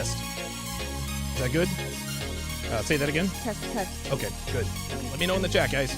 fist. Is that good? Say that again. Test. Okay, good. Let me know in the chat, guys.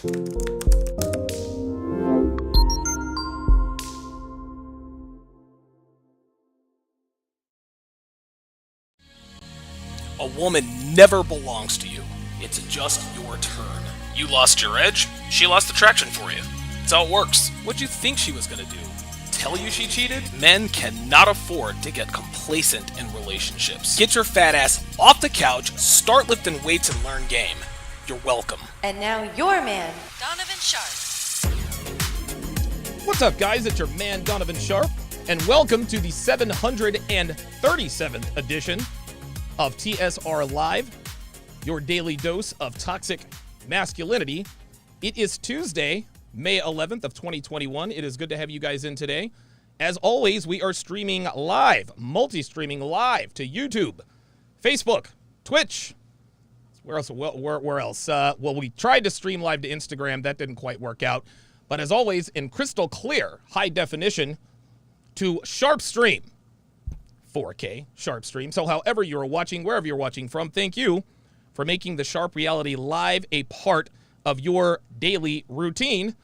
A woman never belongs to you. It's just your turn. You lost your edge, she lost attraction for you. That's how it works. What'd you think she was gonna do? Tell you she cheated? Men cannot afford to get complacent in relationships. Get your fat ass off the couch, start lifting weights, and learn game. You're welcome. And now your man, Donovan Sharpe. What's up, guys? It's your man, Donovan Sharpe, and welcome to the 737th edition of TSR Live, your daily dose of toxic masculinity. It is Tuesday, May 11th of 2021. It is good to have you guys in today. As always, we are streaming live, multi-streaming live to YouTube, Facebook, Twitch. Where else? Where else? Well, we tried to stream live to Instagram. That didn't quite work out. But as always, in crystal clear, high definition, to Sharpe Stream. 4K Sharpe Stream. So however you're watching, wherever you're watching from, thank you for making the Sharpe Reality Live a part of your daily routine.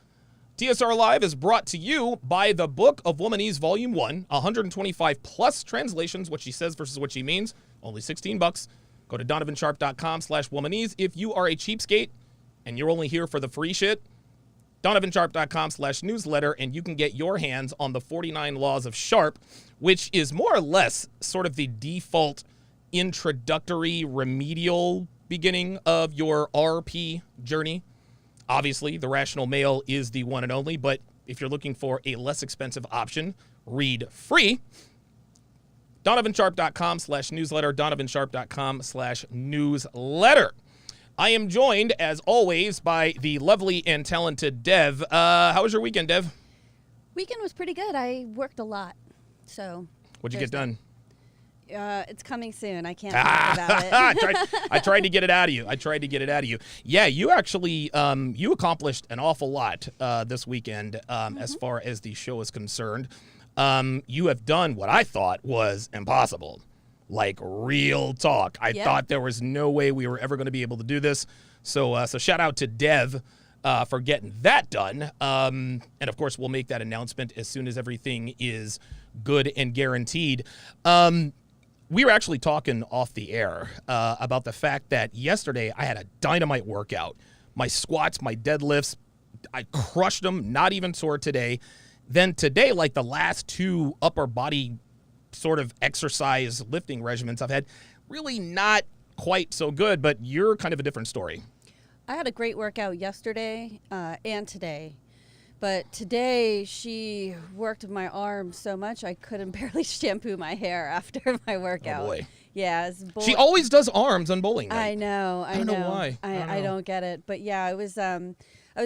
TSR Live is brought to you by the Book of Womanese Volume 1, 125 plus translations, what she says versus what she means, only $16. Go to donovansharpe.com/womanese. If you are a cheapskate and you're only here for the free shit, donovansharpe.com/newsletter, and you can get your hands on the 49 Laws of Sharpe, which is more or less sort of the default introductory remedial beginning of your RP journey. Obviously, the rational male is the one and only, but if you're looking for a less expensive option, read free. donovansharpe.com/newsletter, donovansharpe.com/newsletter. I am joined, as always, by the lovely and talented Dev. How was your weekend, Dev? Weekend was pretty good. I worked a lot, so. What'd you get done? It's coming soon. I can't talk about it. I tried to get it out of you. Yeah, you actually, you accomplished an awful lot this weekend as far as the show is concerned. You have done what I thought was impossible. Like real talk. I thought there was no way we were ever going to be able to do this. So shout out to Dev for getting that done. And of course, we'll make that announcement as soon as everything is good and guaranteed. We were actually talking off the air about the fact that yesterday I had a dynamite workout. My squats, my deadlifts, I crushed them, not even sore today. Then today, like the last two upper body sort of exercise lifting regimens I've had, really not quite so good, but you're kind of a different story. I had a great workout yesterday and today. But today she worked my arms so much I couldn't barely shampoo my hair after my workout. Oh boy. Yeah. She always does arms on bowling night. I know. I don't know why. I don't get it. But yeah, I was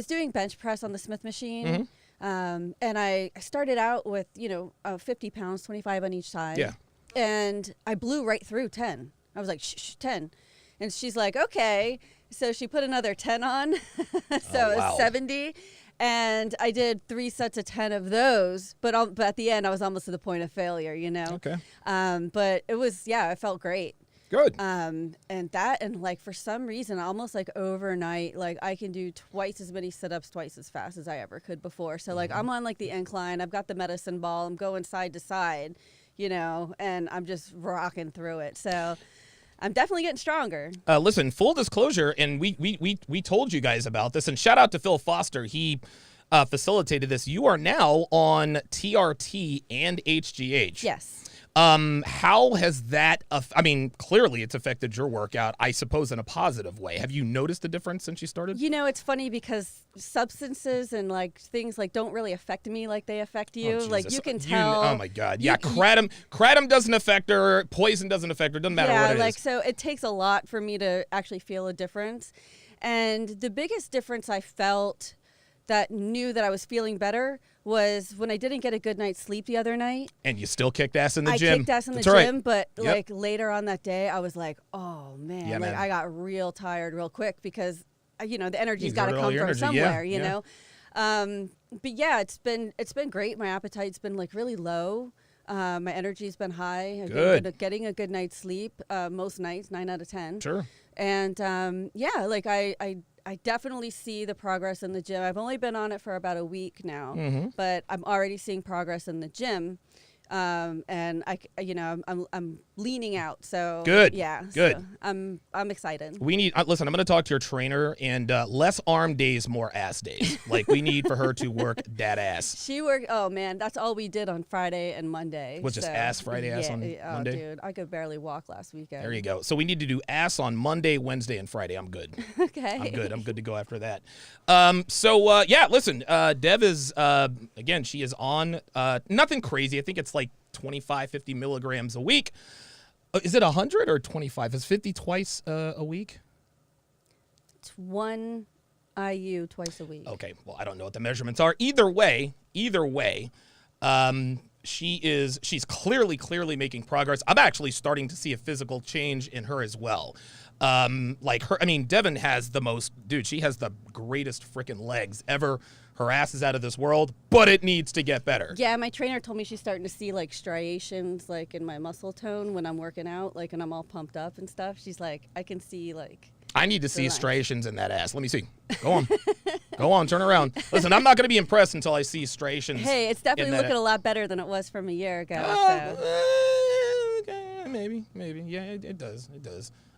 doing bench press on the Smith machine. And I started out with, 50 pounds, 25 on each side. Yeah. And I blew right through 10. I was like, shh, 10. And she's like, okay. So she put another 10 on. So it was 70. And I did 3 sets of 10 of those. But at the end, I was almost to the point of failure, Okay. But it was, I felt great. Good. And like for some reason, almost like overnight, like I can do twice as many sit-ups twice as fast as I ever could before. So like I'm on like the incline, I've got the medicine ball, I'm going side to side, and I'm just rocking through it. So I'm definitely getting stronger. Listen, full disclosure, and we told you guys about this, and shout out to Phil Foster. He facilitated this. You are now on TRT and HGH. Yes. How has that, clearly it's affected your workout, I suppose, in a positive way. Have you noticed a difference since you started? It's funny because substances and like things like don't really affect me like they affect you. Like you can tell. Oh my God. Yeah. Kratom doesn't affect her. Poison doesn't affect her. Doesn't matter what it is. So it takes a lot for me to actually feel a difference. And the biggest difference I felt that knew that I was feeling better was when I didn't get a good night's sleep the other night. And you still kicked ass in the gym. I kicked ass in the gym, but like later on that day, I was like, oh man, I got real tired real quick because, the energy's got to come from somewhere, you know? But yeah, it's been great. My appetite's been like really low. My energy's been high. I've been getting a good night's sleep most nights, 9 out of 10. Sure. And I I definitely see the progress in the gym. I've only been on it for about a week now, but I'm already seeing progress in the gym. And I'm leaning out. So good. Yeah. Good. So I'm excited. We need, listen, I'm going to talk to your trainer, and less arm days, more ass days. Like, we need for her to work that ass. She worked, oh man, that's all we did on Friday and Monday. Was just ass Friday, ass on Monday? Dude, I could barely walk last weekend. There you go. So we need to do ass on Monday, Wednesday, and Friday. I'm good. Okay. I'm good to go after that. Listen, Dev is, again, she is on nothing crazy. I think it's like 25, 50 milligrams a week. Is it 100 or 25? Is 50 twice a week? It's 1 IU twice a week. Okay, well, I don't know what the measurements are. Either way, she's clearly making progress. I'm actually starting to see a physical change in her as well. Devon has she has the greatest freaking legs ever. Her ass is out of this world, but it needs to get better. Yeah, my trainer told me she's starting to see like striations like in my muscle tone when I'm working out, like, and I'm all pumped up and stuff. She's like, I can see like. I need to see striations in that ass. Let me see. Go on. Go on, turn around. Listen, I'm not going to be impressed until I see striations. Hey, it's definitely looking a lot better than it was from a year ago. Okay, maybe. Yeah, it does.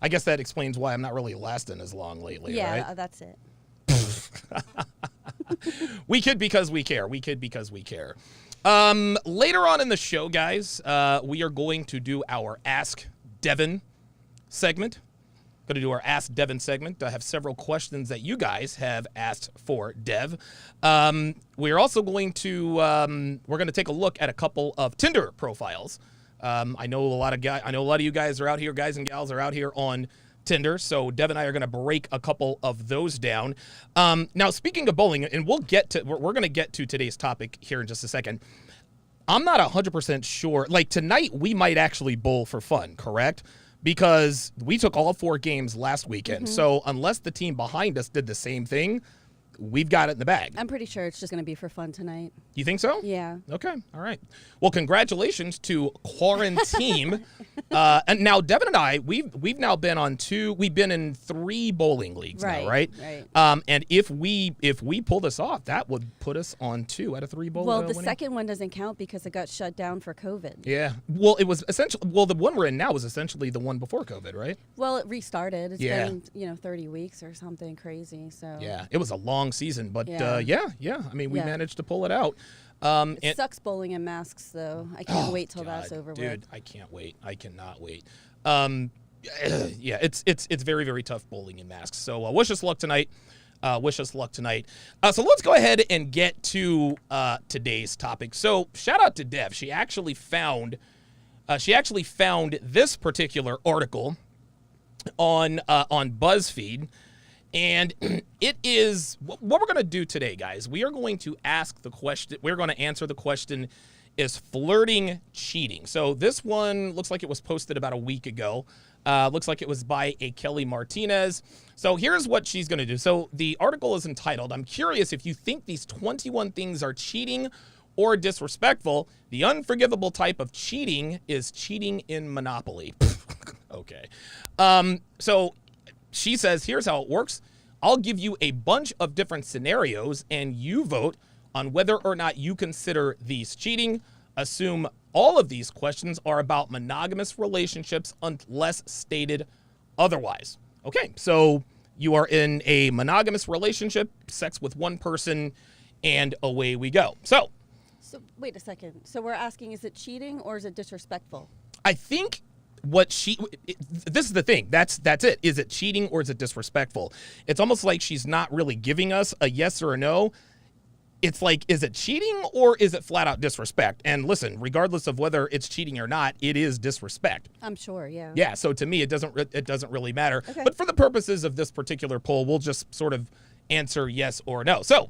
I guess that explains why I'm not really lasting as long lately, yeah, right? That's it. We kid because we care. Later on in the show, guys, we are going to do our Ask Devon segment. Going to do our Ask Devon segment. I have several questions that you guys have asked for Dev. We're also going to we're going to take a look at a couple of Tinder profiles. I know a lot of you guys are out here, guys and gals are out here on Tinder, so Dev and I are going to break a couple of those down. Now, speaking of bowling, and we're going to get to today's topic here in just a second. I'm not 100% sure. Like, tonight, we might actually bowl for fun, correct? Because we took all 4 games last weekend. So unless the team behind us did the same thing, we've got it in the bag. I'm pretty sure it's just going to be for fun tonight. You think so? Yeah. Okay. All right. Well, congratulations to Quarantine. And now Devon and I, we've now been on 2. We've been in 3 bowling leagues now, right? Right. And if we pull this off, that would put us on 2 out of 3 bowling. Well, the second one doesn't count because it got shut down for COVID. Yeah. Well, it was essentially. Well, the one we're in now was essentially the one before COVID, right? Well, it restarted. It's been 30 weeks or something crazy. So. Yeah. It was a long season, but I mean, we managed to pull it out. It sucks bowling in masks, though. I can't wait till that's over with. Dude, I can't wait. I cannot wait. It's very, very tough bowling in masks. So wish us luck tonight. So let's go ahead and get to today's topic. So shout out to Dev. She actually found this particular article on BuzzFeed. And it is what we're going to do today, guys. We are going to ask the question. We're going to answer the question, is flirting cheating? So this one looks like it was posted about a week ago. Looks like it was by a Kelly Martinez. So here's what she's going to do. So the article is entitled, I'm curious if you think these 21 things are cheating or disrespectful. The unforgivable type of cheating is cheating in Monopoly. Okay. So she says, here's how it works. I'll give you a bunch of different scenarios and you vote on whether or not you consider these cheating. Assume all of these questions are about monogamous relationships unless stated otherwise. Okay, so you are in a monogamous relationship, sex with one person, and away we go. So wait a second. So we're asking, is it cheating or is it disrespectful? I think this is the thing. That's it. Is it cheating or is it disrespectful? It's almost like she's not really giving us a yes or a no. It's like, is it cheating or is it flat out disrespect? And listen, regardless of whether it's cheating or not, it is disrespect. I'm sure, yeah. Yeah, so to me, it doesn't really matter. Okay. But for the purposes of this particular poll, we'll just sort of answer yes or no. So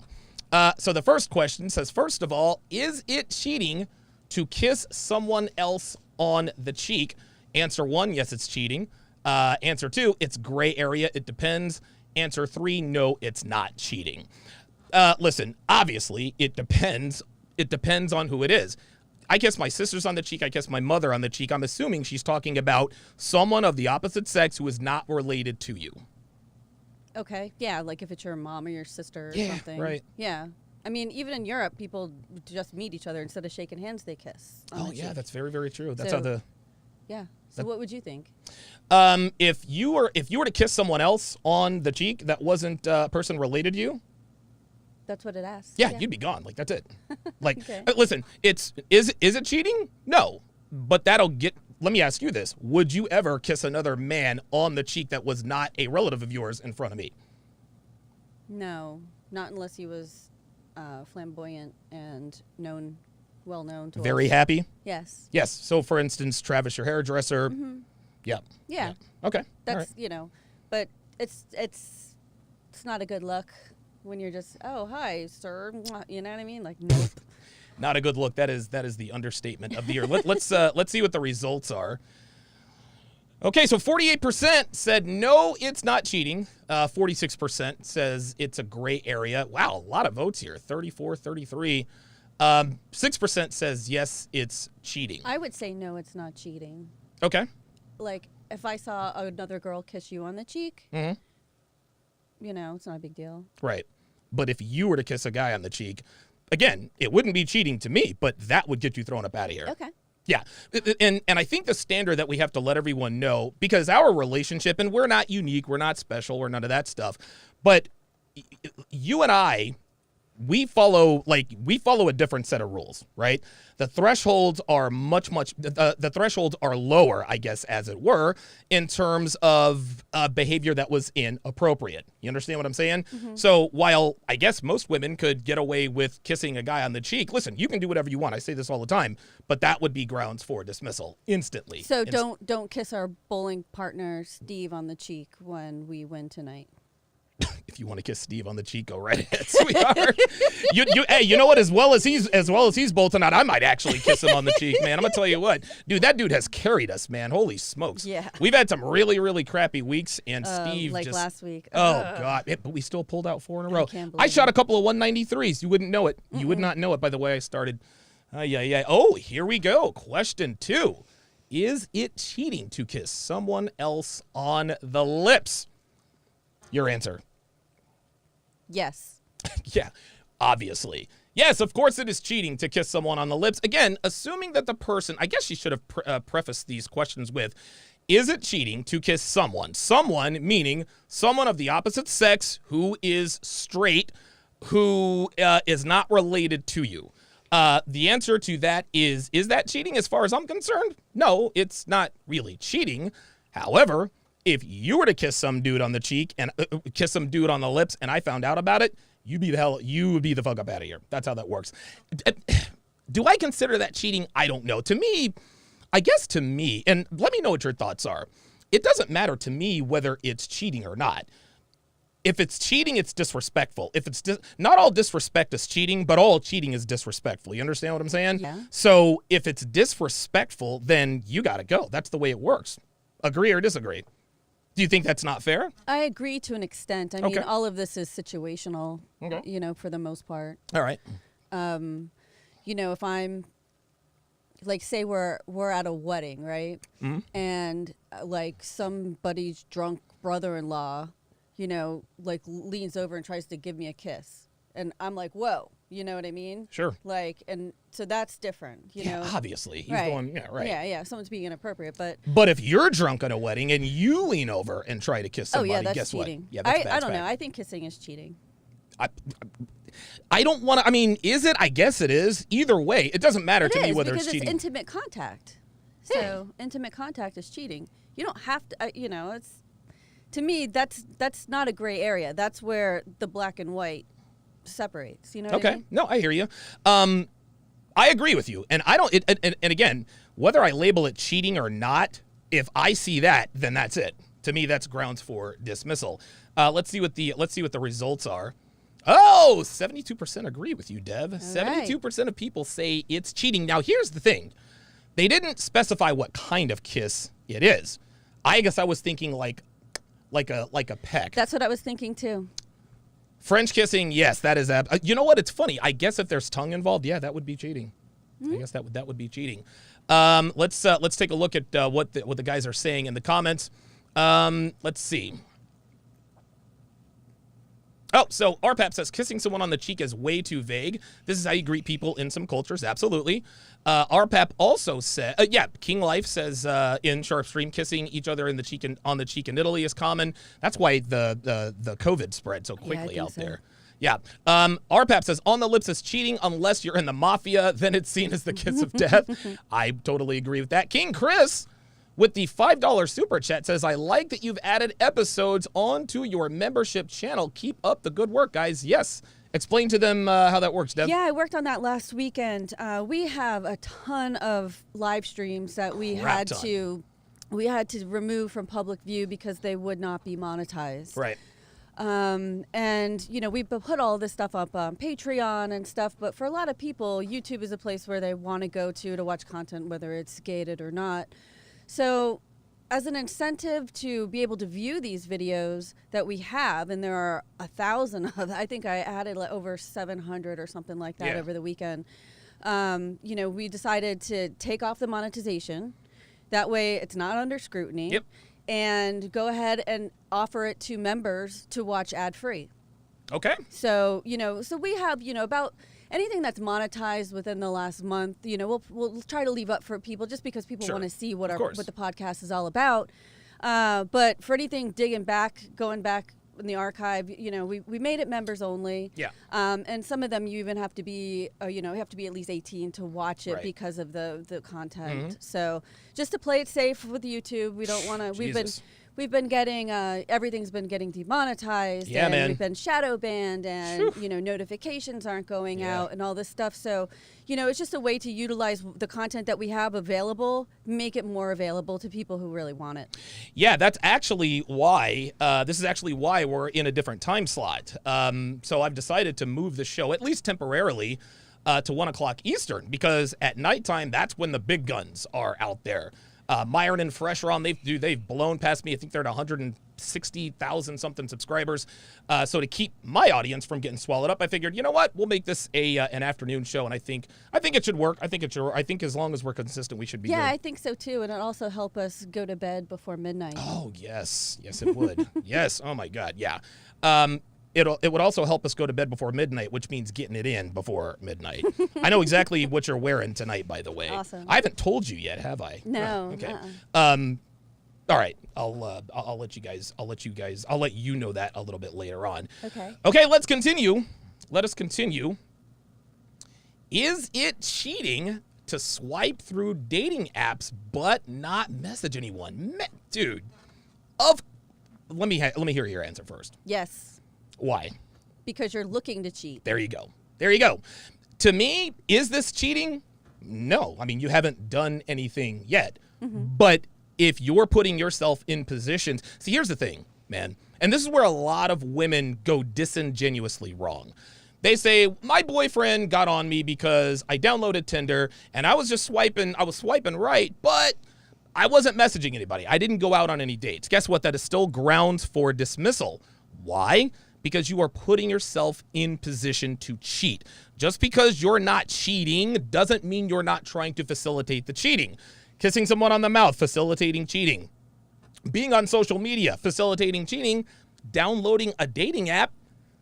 the first question says, first of all, is it cheating to kiss someone else on the cheek? Answer 1, yes, it's cheating. Answer 2, it's gray area. It depends. Answer 3, no, it's not cheating. Listen, obviously, it depends. It depends on who it is. I kiss my sisters on the cheek. I kiss my mother on the cheek. I'm assuming she's talking about someone of the opposite sex who is not related to you. Okay. Yeah, like if it's your mom or your sister or Yeah, something. right. Yeah. I mean, even in Europe, people just meet each other. Instead of shaking hands, they kiss. Oh, yeah, that's very, very true. That's So- how the... Yeah. So what would you think? If you were to kiss someone else on the cheek that wasn't a person related to you, That's what it asks. yeah, you'd be gone. Like, that's it. Like, Okay. Listen, is it cheating? No. But let me ask you this. Would you ever kiss another man on the cheek that was not a relative of yours in front of me? No, not unless he was flamboyant and well known to Very us. happy? Yes. Yes. So, for instance, Travis, your hairdresser. Mm-hmm. Yeah. Yeah. Okay. That's All right. but it's not a good look when you're just, oh, hi, sir. You know what I mean? Like, nope. Not a good look. That is the understatement of the year. Let's see what the results are. Okay, so 48% said no, it's not cheating. 46% says it's a gray area. Wow, a lot of votes here. 34, 33. 6% says yes, it's cheating. I would say no, it's not cheating. Okay. Like, if I saw another girl kiss you on the cheek, Mm-hmm. It's not a big deal. Right. But if you were to kiss a guy on the cheek, again, it wouldn't be cheating to me, but that would get you thrown up out of here. Okay. Yeah. And I think the standard that we have to let everyone know, because our relationship, and we're not unique, we're not special, we're none of that stuff, but you and I, we follow a different set of rules, right? The thresholds are the thresholds are lower, I guess, as it were, in terms of behavior that was inappropriate. You understand what I'm saying? Mm-hmm. So while I guess most women could get away with kissing a guy on the cheek, listen, you can do whatever you want. I say this all the time, but that would be grounds for dismissal instantly. So don't kiss our bowling partner Steve on the cheek when we win tonight. If you want to kiss Steve on the cheek, go right ahead, sweetheart. Hey, you know what? As well as he's bolting out, I might actually kiss him on the cheek, man. I'm gonna tell you what, dude. That dude has carried us, man. Holy smokes. Yeah. We've had some really, really crappy weeks, and Steve like just last week. Oh God! But we still pulled out 4 in a row. can't I believe shot it. a couple of 193s. You wouldn't know it. You would not know it by the way I started. Yeah. Oh, here we go. Question 2: is it cheating to kiss someone else on the lips? Your answer. Yes. Yeah, obviously. Yes, of course it is cheating to kiss someone on the lips. Again, assuming that the person, I guess you should have prefaced these questions with, is it cheating to kiss someone? Someone meaning someone of the opposite sex who is straight, who is not related to you. The answer to that is that cheating as far as I'm concerned? No, it's not really cheating. However, if you were to kiss some dude on the cheek and kiss some dude on the lips and I found out about it, you would be the fuck up out of here. That's how that works. Do I consider that cheating? I don't know. To me, and let me know what your thoughts are. It doesn't matter to me whether it's cheating or not. If it's cheating, it's disrespectful. If it's not all disrespect is cheating, but all cheating is disrespectful. You understand what I'm saying? Yeah. So if it's disrespectful, then you got to go. That's the way it works. Agree or disagree? Do you think that's not fair? I agree to an extent. I mean, Okay. all of this is situational, Okay. for the most part. All right. If I'm, like, say we're at a wedding, right? Mm-hmm. And, like, somebody's drunk brother-in-law, leans over and tries to give me a kiss. And I'm like, whoa, you know what I mean? Sure. Like, and so that's different, you know? Obviously. He's Right. going, yeah, right. Yeah, someone's being inappropriate, but... But if you're drunk at a wedding and you lean over and try to kiss somebody, that's guess cheating. what? Yeah, that's bad. I don't know. I think kissing is cheating. I don't want to, is it? I guess it is. Either way, it doesn't matter to me whether it's cheating. Because it's intimate contact. So intimate contact is cheating. You don't have to, it's... To me, that's not a gray area. That's where the black and white separates. You know what I mean? No, I hear you. I agree with you. And I don't, and again, whether I label it cheating or not, if I see that, then that's it. To me, that's grounds for dismissal. Let's see what the results are. Oh, 72% agree with you, Dev. 72% of people say it's cheating. Now, here's the thing. They didn't specify what kind of kiss it is. I guess I was thinking like a peck. That's what I was thinking too. French kissing, yes, that is. You know what? It's funny. I guess if there's tongue involved, yeah, that would be cheating. I guess that would be cheating. Let's take a look at what the guys are saying in the comments. Let's see. Oh, so RPAP says kissing someone on the cheek is way too vague. This is how you greet people in some cultures. Absolutely. RPAP also said, King Life says in Sharpe Stream, kissing each other in the cheek and on the cheek in Italy is common. That's why the COVID spread so quickly out there. Yeah. RPAP says on the lips is cheating unless you're in the mafia. Then it's seen as the kiss of death. I totally agree with that. King Chris, with the $5 super chat, says, I like that you've added episodes onto your membership channel. Keep up the good work, guys. Yes. Explain to them how that works, Dev. Yeah, I worked on that last weekend. We have a ton of live streams that we had to remove from public view because they would not be monetized. Right. And, you know, we put all this stuff up on Patreon and stuff, but for a lot of people, YouTube is a place where they want to go to watch content, whether it's gated or not. So as an incentive to be able to view these videos that we have, and there are 1,000 of, I think I added like over 700 or something like that over the weekend, you know, we decided to take off the monetization. That way it's not under scrutiny. Yep. And go ahead and offer it to members to watch ad-free. Okay. So, you know, so we have, you know, about anything that's monetized within the last month, you know, we'll try to leave up for people just because people want to see what the podcast is all about. But for anything going back in the archive, you know, we made it members only. Yeah. And some of them you even have to be, you know, you have to be at least 18 to watch it because of the content. So just to play it safe with YouTube, we don't want to. We've been getting everything's been getting demonetized. Yeah, and man. We've been shadow banned, and you know, notifications aren't going out, and all this stuff. So, you know, it's just a way to utilize the content that we have available, make it more available to people who really want it. Yeah, that's actually why. This is actually why we're in a different time slot. So I've decided to move the show, at least temporarily, to 1 o'clock Eastern, because at nighttime, that's when the big guns are out there. Myron and Fresh are on. They've blown past me. I think they're at 160,000 something subscribers. So to keep my audience from getting swallowed up, I figured, you know what? We'll make this an afternoon show, and I think it should work. I think as long as we're consistent, we should be good. Yeah, I think so too, and it'll also help us go to bed before midnight. Oh yes, it would. Yes. Oh my God. Yeah. It would also help us go to bed before midnight, which means getting it in before midnight. I know exactly what you're wearing tonight, by the way. Awesome. I haven't told you yet, have I? No. Okay. All right. I'll let you know that a little bit later on. Okay. Okay. Let's continue. Let us continue. Is it cheating to swipe through dating apps but not message anyone? Dude. Let me hear your answer first. Yes. Why? Because you're looking to cheat. There you go. To me, is this cheating? No. I mean, you haven't done anything yet. But if you're putting yourself in positions... See, here's the thing, man. And this is where a lot of women go disingenuously wrong. They say, my boyfriend got on me because I downloaded Tinder and I was swiping right, but I wasn't messaging anybody. I didn't go out on any dates. Guess what? That is still grounds for dismissal. Why? Because you are putting yourself in position to cheat. Just because you're not cheating doesn't mean you're not trying to facilitate the cheating. Kissing someone on the mouth, facilitating cheating. Being on social media, facilitating cheating. Downloading a dating app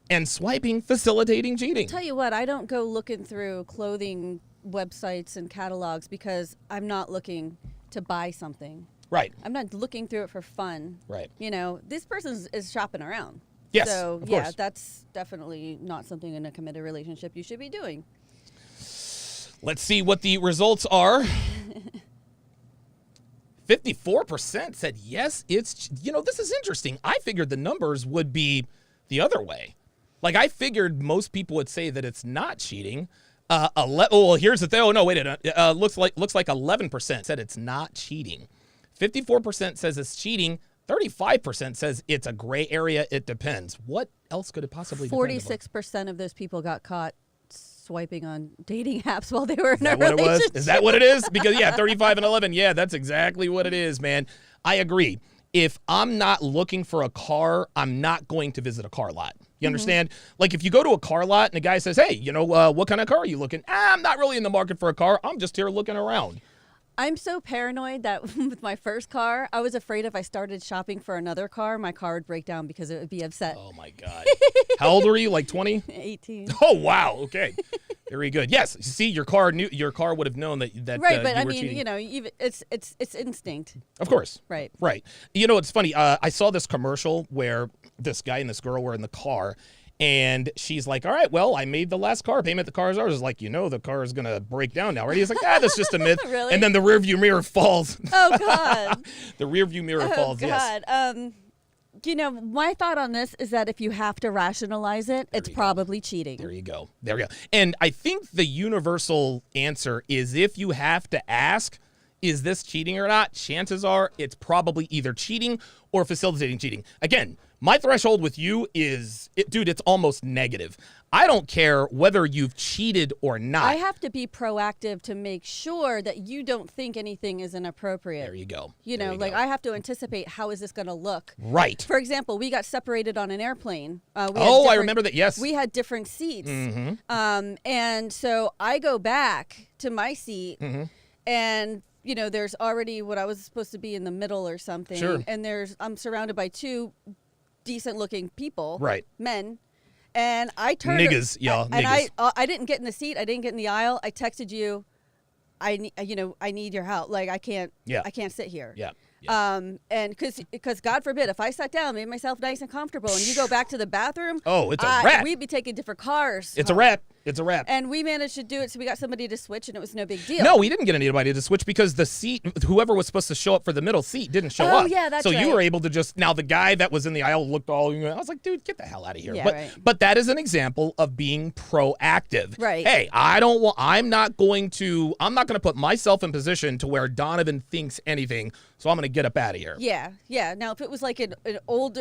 and swiping, facilitating cheating. Tell you what, I don't go looking through clothing websites and catalogs because I'm not looking to buy something. Right. I'm not looking through it for fun. Right. You know, this person is shopping around. Yes, so, of yeah, course. That's definitely not something in a committed relationship you should be doing. Let's see what the results are. 54% said yes, it's, you know, this is interesting. I figured the numbers would be the other way. Like, I figured most people would say that it's not cheating. Here's the thing. Oh, no, wait. Looks like 11% said it's not cheating. 54% says it's cheating. 35% says it's a gray area. It depends. What else could it possibly be? 46% of those people got caught swiping on dating apps while they were in a relationship. Is that what it is? Because, 35 and 11. Yeah, that's exactly what it is, man. I agree. If I'm not looking for a car, I'm not going to visit a car lot. You understand? Like, if you go to a car lot and a guy says, hey, you know, what kind of car are you looking? I'm not really in the market for a car. I'm just here looking around. I'm so paranoid that with my first car, I was afraid if I started shopping for another car, my car would break down because it would be upset. Oh, my God. How old were you? Like 20? 18. Oh, wow. Okay. Very good. Yes. You see, your car would have known that right, but you I were mean, cheating. you know, even it's instinct. Of course. Right. Right. You know, it's funny. I saw this commercial where this guy and this girl were in the car, and she's like, all right, well, I made the last car payment. The car is ours. Is like, you know, the car is going to break down now, right? He's like, that's just a myth. Really? And then the rearview mirror falls. Oh, God. The rearview mirror falls, yes. God. You know, my thought on this is that if you have to rationalize it, it's probably cheating. There you go. There we go. And I think the universal answer is if you have to ask, is this cheating or not? Chances are it's probably either cheating or facilitating cheating. Again, my threshold with you is, dude, it's almost negative. I don't care whether you've cheated or not. I have to be proactive to make sure that you don't think anything is inappropriate. There you go. You know, like I have to anticipate how is this going to look. Right. For example, we got separated on an airplane. I remember that, yes. We had different seats. Mm-hmm. And so I go back to my seat Mm-hmm. and you know, there's already what I was supposed to be in the middle or something. Sure. And I'm surrounded by two decent looking people. Right. Men. And I turned. Niggas, y'all. And niggas. I didn't get in the seat. I didn't get in the aisle. I texted you. I need your help. Like I can't sit here. Yeah. And because God forbid, if I sat down, made myself nice and comfortable, and you go back to the bathroom, oh, it's a wrap. We'd be taking different cars. It's a wrap. It's a wrap. And we managed to do it, so we got somebody to switch, and it was no big deal. No, we didn't get anybody to switch because the seat, whoever was supposed to show up for the middle seat didn't show up. Oh, yeah, that's so right. you were able to just, now the guy that was in the aisle looked all, I was like, dude, get the hell out of here. Yeah, but right. but that is an example of being proactive. Right. Hey, I'm not going to put myself in position to where Donovan thinks anything, so I'm going to get up out of here. Yeah. Now, if it was like an old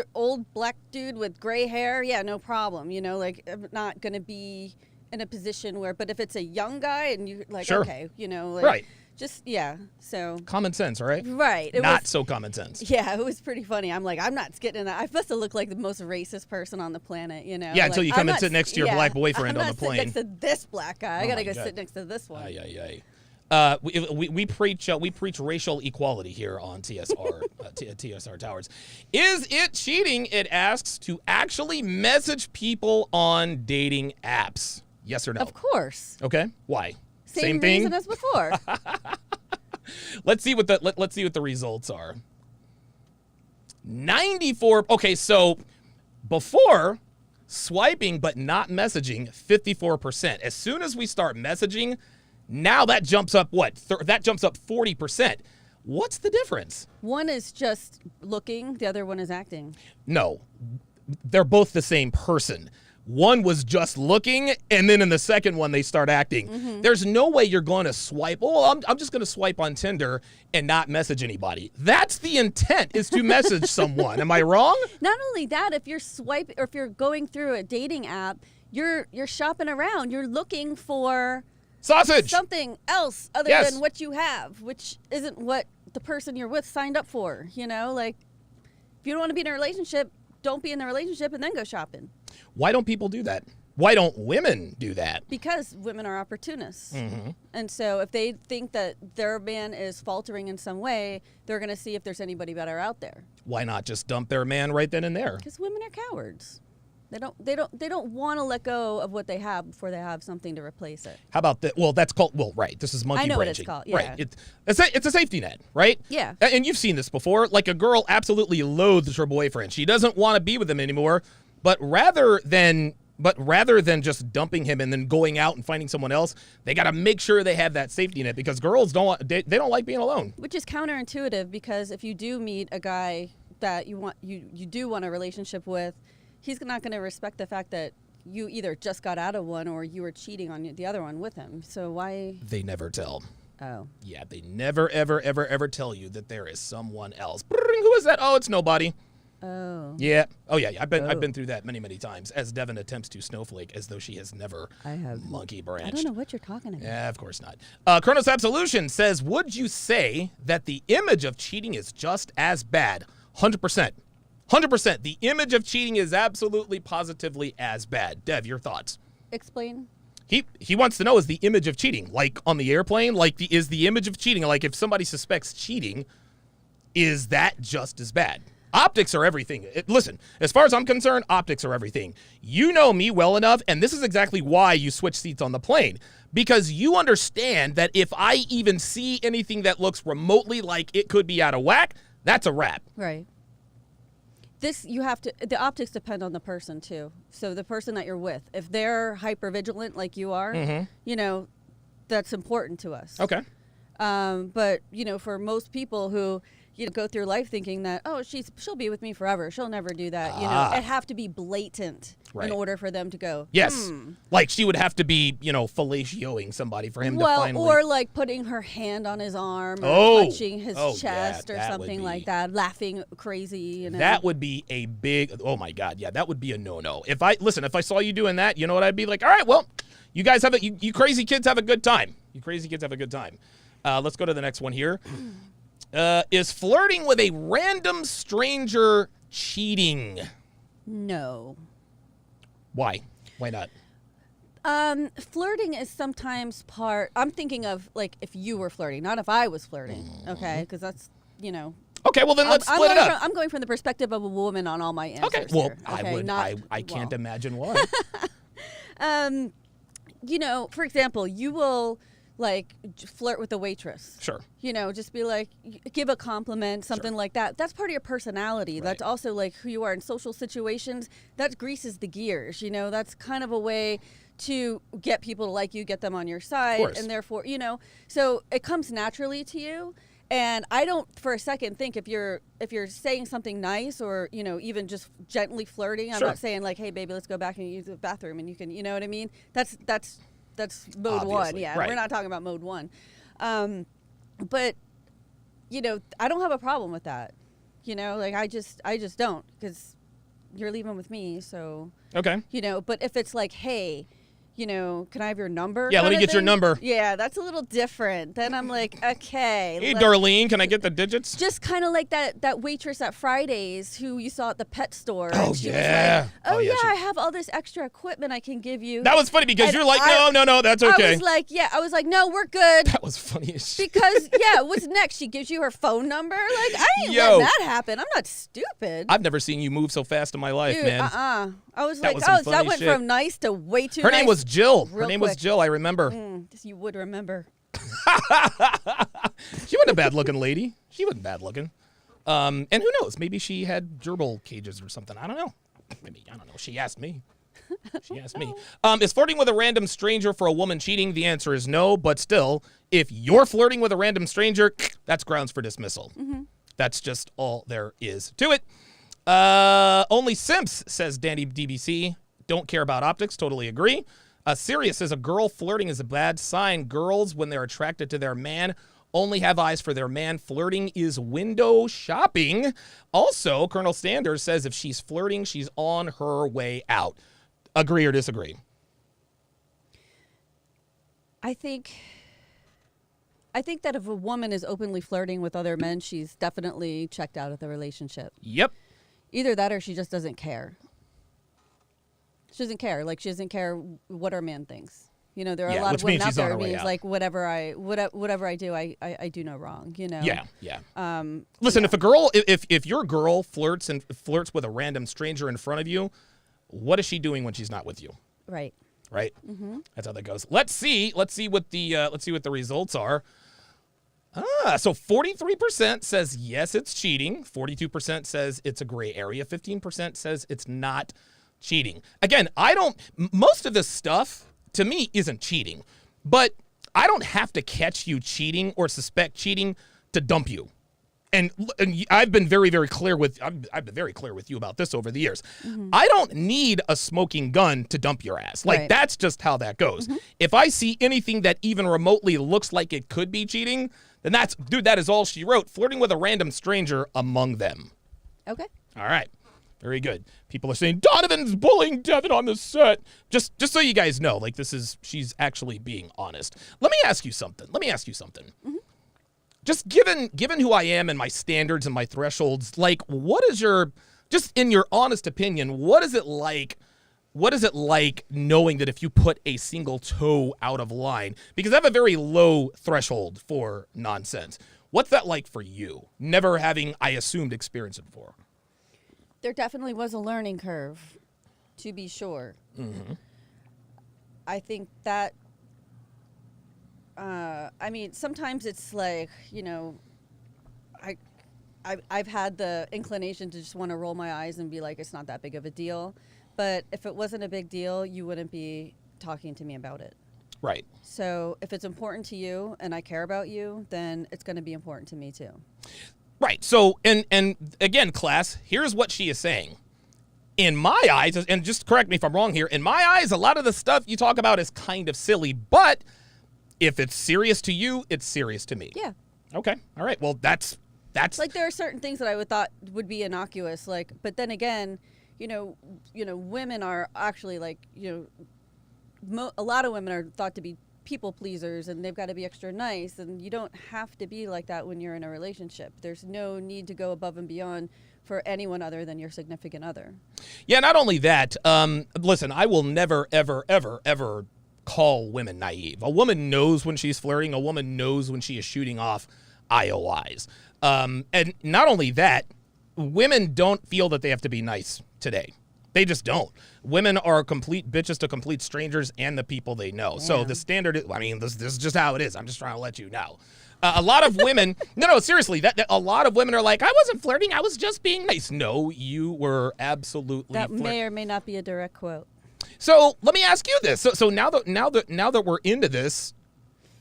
black dude with gray hair, yeah, no problem. You know, like I'm not going to be in a position where, but if it's a young guy and you like, Sure. okay, you know, like, Right. just, yeah, so. Common sense, all right? Right. Not so common sense. Yeah, it was pretty funny. I'm like, I'm not getting in that. I must have looked like the most racist person on the planet, you know? Yeah, like, until you come and sit next to your black boyfriend I'm on not the plane. sitting next to this black guy. I got to go God. sit next to this one. We preach racial equality here on TSR TSR Towers. Is it cheating, it asks, to actually message people on dating apps? Yes or no? Of course. Okay. Why? Same thing. reason as before. Let's see what the results are. 94. Okay, so before swiping but not messaging, 54%. As soon as we start messaging, now that jumps up that jumps up 40%. What's the difference? One is just looking, the other one is acting. No, they're both the same person. One was just looking, and then in the second one, they start acting. Mm-hmm. There's no way you're going to swipe. Oh, I'm just going to swipe on Tinder and not message anybody. That's the intent, is to message someone. Am I wrong? Not only that, if you're swiping or if you're going through a dating app, you're shopping around. You're looking for sausage, something else other than what you have, which isn't what the person you're with signed up for. You know, like if you don't want to be in a relationship, don't be in the relationship and then go shopping. Why don't people do that? Why don't women do that? Because women are opportunists. Mm-hmm. And so if they think that their man is faltering in some way, they're going to see if there's anybody better out there. Why not just dump their man right then and there? Because women are cowards. They don't want to let go of what they have before they have something to replace it. How about that? Well, that's called, right, this is monkey branching. I know what it's called, yeah. Right. It's a safety net, right? Yeah. And you've seen this before. Like a girl absolutely loathes her boyfriend. She doesn't want to be with him anymore. But rather than just dumping him and then going out and finding someone else, they got to make sure they have that safety net, because girls don't like being alone. Which is counterintuitive, because if you do meet a guy that you do want a relationship with, he's not going to respect the fact that you either just got out of one or you were cheating on the other one with him. So why? They never tell. Oh. Yeah, they never, ever, ever, ever tell you that there is someone else. Who is that? Oh, it's nobody. Oh. Yeah. Oh, yeah. I've been through that many, many times, as Devon attempts to snowflake as though she has never monkey branched. I don't know what you're talking about. Yeah, of course not. Chronos Absolution says, would you say that the image of cheating is just as bad? 100%. 100%. The image of cheating is absolutely, positively as bad. Dev, your thoughts? Explain. He wants to know, is the image of cheating, like on the airplane, like is the image of cheating, like if somebody suspects cheating, is that just as bad? Optics are everything. Listen, as far as I'm concerned, optics are everything. You know me well enough, and this is exactly why you switch seats on the plane, because you understand that if I even see anything that looks remotely like it could be out of whack, that's a wrap. Right. The optics depend on the person too. So the person that you're with, if they're hyper vigilant like you are, that's important to us. Okay. But for most people who go through life thinking that, oh, she'll be with me forever, she'll never do that. It have to be blatant in order for them to go. Yes, like she would have to be fellatioing somebody for him to finally. Or like putting her hand on his arm, or touching his chest, or something like that, laughing crazy. That would be a big. Oh my God, yeah, that would be a no-no. If I saw you doing that, you know what I'd be like? All right, well, you guys have you crazy kids have a good time. You crazy kids have a good time. Let's go to the next one here. Is flirting with a random stranger cheating? No. Why? Why not? Flirting is sometimes I'm thinking of like if you were flirting, not if I was flirting. Okay, because that's Okay, well then let's split it up. I'm going from the perspective of a woman on all my answers. Okay, well here. I can't imagine why. For example, you will like flirt with a waitress. Sure. Just be like, give a compliment, something like that. That's part of your personality. Right. That's also like who you are in social situations. That greases the gears. That's kind of a way to get people to like you, get them on your side, and therefore, so it comes naturally to you. And I don't for a second think if you're saying something nice or even just gently flirting. I'm not saying like, hey baby, let's go back and use the bathroom and you can, you know what I mean? That's mode one. Yeah, we're not talking about mode one. But I don't have a problem with that. Like I just don't, because you're leaving with me. So okay. But if it's like, hey, can I have your number? Yeah, let me get your number. Yeah, that's a little different. Then I'm like, okay. Hey, Darlene, can I get the digits? Just kind of like that waitress at Fridays who you saw at the pet store. Oh, she yeah. Was like, I have all this extra equipment I can give you. That was funny because you're like, no, that's okay. I was like, no, we're good. That was funny as shit. Because, what's next? She gives you her phone number? Like, I ain't letting that happen. I'm not stupid. I've never seen you move so fast in my life, dude, man. I was like, that went from nice to way too nice. Her name was Jill. Her name was Jill, I remember. You would remember. She wasn't a bad-looking lady. She wasn't bad-looking. And who knows? Maybe she had gerbil cages or something. I don't know. Maybe, I don't know. She asked me. Is flirting with a random stranger for a woman cheating? The answer is no, but still, if you're flirting with a random stranger, that's grounds for dismissal. Mm-hmm. That's just all there is to it. Only simps, says Danny DBC. Don't care about optics. Totally agree. Sirius says a girl flirting is a bad sign. Girls, when they're attracted to their man, only have eyes for their man. Flirting is window shopping. Also, Colonel Sanders says if she's flirting, she's on her way out. Agree or disagree? I think that if a woman is openly flirting with other men, she's definitely checked out of the relationship. Yep. Either that or she just doesn't care. She doesn't care. Like, she doesn't care what her man thinks. There are a lot of women out there who means like whatever I do, I do no wrong. Yeah. Listen, if a girl, if your girl flirts with a random stranger in front of you, what is she doing when she's not with you? Right. Mm-hmm. That's how that goes. Let's see what the results are. So 43% says yes, it's cheating. 42% says it's a gray area. 15% says it's not cheating. Again, most of this stuff to me isn't cheating, but I don't have to catch you cheating or suspect cheating to dump you. And I've been very, very clear with you about this over the years. Mm-hmm. I don't need a smoking gun to dump your ass. Like, that's just how that goes. Mm-hmm. If I see anything that even remotely looks like it could be cheating, then that is all she wrote. Flirting with a random stranger among them. Okay. All right. Very good. People are saying Donovan's bullying Devon on the set. Just so you guys know, like, she's actually being honest. Let me ask you something. Mm-hmm. Just given who I am and my standards and my thresholds, like, what is just in your honest opinion, what is it like what is it like knowing that if you put a single toe out of line, because I have a very low threshold for nonsense. What's that like for you? Never having, I assumed, experienced it before. There definitely was a learning curve, to be sure. Mm-hmm. I think that, I mean, sometimes it's like, you know, I've had the inclination to just want to roll my eyes and be like, it's not that big of a deal. But if it wasn't a big deal, you wouldn't be talking to me about it. Right. So if it's important to you and I care about you, then it's going to be important to me too. Right. So, and again, class, here's what she is saying. In my eyes, and just correct me if I'm wrong here, in my eyes, a lot of the stuff you talk about is kind of silly, but if it's serious to you, it's serious to me. Yeah. Okay. All right. Well, that's like there are certain things that I would thought would be innocuous, like, but then again, you know, women are actually like, you know, a lot of women are thought to be people pleasers and they've got to be extra nice, and you don't have to be like that when you're in a relationship. There's no need to go above and beyond for anyone other than your significant other. Yeah, not only that, listen, I will never, ever, ever, ever call women naive. A woman knows when she's flirting. A woman knows when she is shooting off IOIs. And not only that, women don't feel that they have to be nice today. They just don't. Women are complete bitches to complete strangers and the people they know. Yeah. So the standard is, I mean, this is just how it is. I'm just trying to let you know. A lot of women, no, seriously, that a lot of women are like, I wasn't flirting, I was just being nice. No, you were absolutely That may or may not be a direct quote. So let me ask you this. So now that we're into this,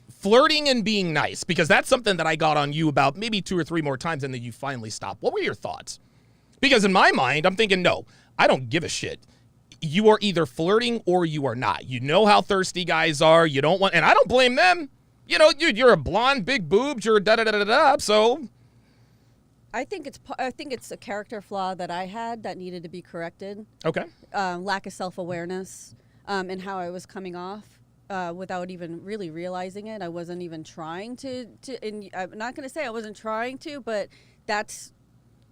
flirting and being nice, because that's something that I got on you about maybe 2 or 3 more times and then you finally stopped. What were your thoughts? Because in my mind, I'm thinking, no, I don't give a shit. You are either flirting or you are not. You know how thirsty guys are. You don't want, and I don't blame them. You know, you're a blonde, big boobs, you're da-da-da-da-da, so. I think it's a character flaw that I had that needed to be corrected. Okay. Lack of self-awareness and how I was coming off without even really realizing it. I wasn't even trying to, and I'm not going to say I wasn't trying to, but that's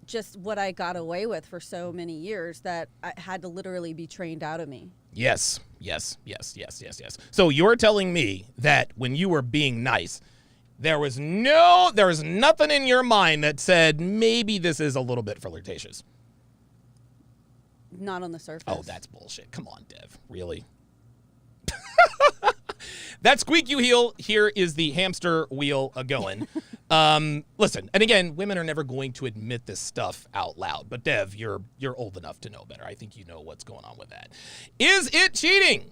just what I got away with for so many years that I had to literally be trained out of me. Yes. So you're telling me that when you were being nice, there was nothing in your mind that said maybe this is a little bit flirtatious. Not on the surface. Oh, that's bullshit. Come on, Dev. Really? That squeak you heel, here is the hamster wheel a-going. Listen, and again, women are never going to admit this stuff out loud. But Dev, you're old enough to know better. I think you know what's going on with that. Is it cheating?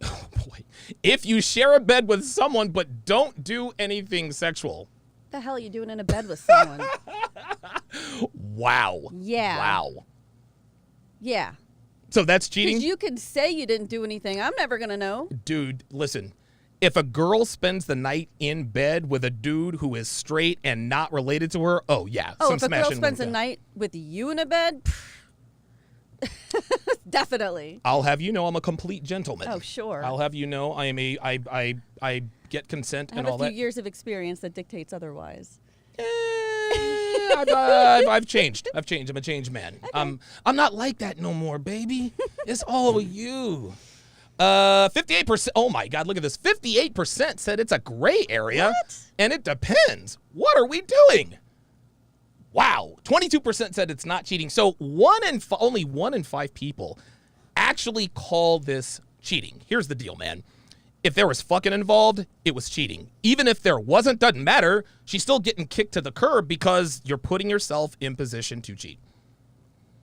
Oh, boy. If you share a bed with someone but don't do anything sexual. What the hell are you doing in a bed with someone? Wow. Yeah. Wow. Yeah. So that's cheating? You could say you didn't do anything. I'm never going to know. Dude, listen. If a girl spends the night in bed with a dude who is straight and not related to her, oh, yeah. Oh, if a girl spends a night with you in a bed, definitely. I'll have you know I'm a complete gentleman. Oh, sure. I'll have you know I get consent and all that. I have a few years of experience that dictates otherwise. I've changed. I'm a changed man. Okay. I'm not like that no more, baby. It's all you. 58%. Oh my God, look at this. 58% said it's a gray area. What? And it depends. What are we doing? Wow. 22% said it's not cheating. So only 1 in 5 people actually call this cheating. Here's the deal, man. If there was fucking involved, it was cheating. Even if there wasn't, doesn't matter. She's still getting kicked to the curb because you're putting yourself in position to cheat.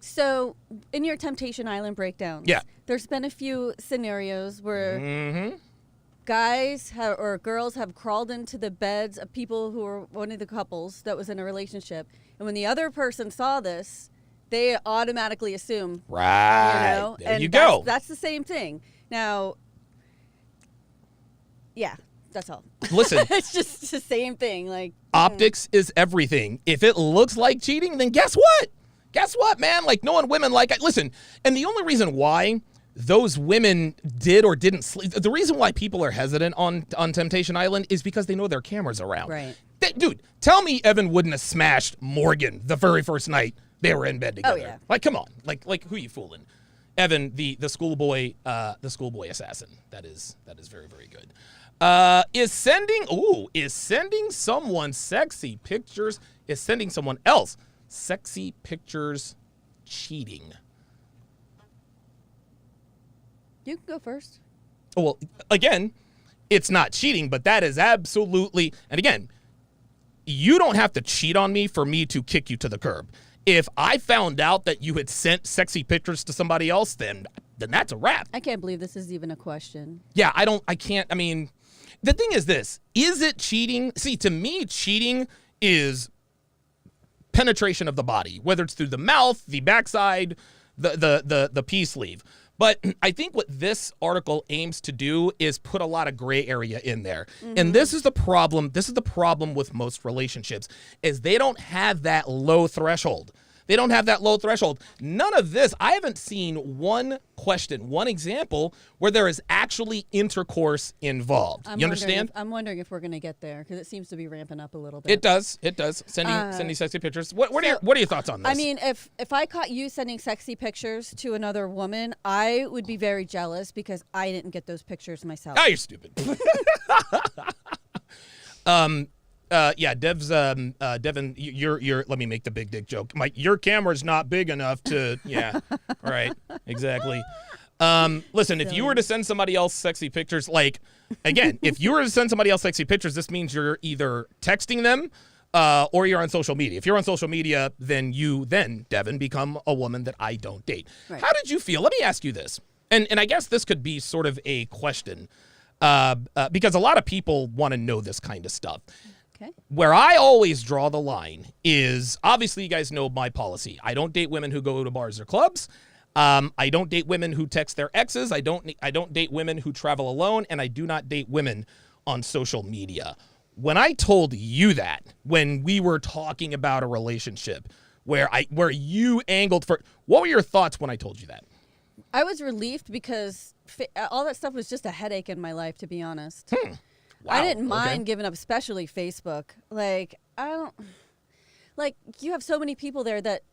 So, in your Temptation Island breakdowns, yeah, there's been a few scenarios where guys or girls have crawled into the beds of people who were one of the couples that was in a relationship, and when the other person saw this, they automatically assume, right? You know, there and you go. That's the same thing. Now, yeah. That's all. Listen. It's just the same thing. Like optics is everything. If it looks like cheating, then guess what? Guess what, man? Like, knowing women like it. Listen, and the only reason why those women did or didn't sleep, the reason why people are hesitant on Temptation Island is because they know their camera's around. Right. Dude, tell me Evan wouldn't have smashed Morgan the very first night they were in bed together. Oh, yeah. Like, come on. Like who you fooling? Evan, the schoolboy assassin. That is very, very good. Is sending someone sexy pictures, is sending someone else sexy pictures cheating? You can go first. Well, again, it's not cheating, but that is absolutely, and again, you don't have to cheat on me for me to kick you to the curb. If I found out that you had sent sexy pictures to somebody else, then that's a wrap. I can't believe this is even a question. Yeah, I mean, the thing is this, is it cheating? See, to me, cheating is penetration of the body, whether it's through the mouth, the backside, the pea sleeve. But I think what this article aims to do is put a lot of gray area in there. Mm-hmm. And this is the problem. This is the problem with most relationships, is they don't have that low threshold. They don't have that low threshold. None of this, I haven't seen one example where there is actually intercourse involved. You understand? I'm wondering if we're going to get there, because it seems to be ramping up a little bit. It does. Sending sexy pictures. What are your thoughts on this? I mean, if I caught you sending sexy pictures to another woman, I would be very jealous because I didn't get those pictures myself. Oh, you're stupid. Devon, you're. Let me make the big dick joke. Your camera's not big enough to. Yeah, right, exactly. Listen, if you were to send somebody else sexy pictures, if you were to send somebody else sexy pictures, this means you're either texting them, or you're on social media. If you're on social media, then Devon, become a woman that I don't date. Right. How did you feel? Let me ask you this, and I guess this could be sort of a question, because a lot of people want to know this kind of stuff. Okay. Where I always draw the line is, obviously you guys know my policy. I don't date women who go to bars or clubs. I don't date women who text their exes. I don't date women who travel alone, and I do not date women on social media. When I told you that, when we were talking about a relationship where you angled for, what were your thoughts when I told you that? I was relieved because all that stuff was just a headache in my life, to be honest. Wow, I didn't mind giving up, especially Facebook. You have so many people there that,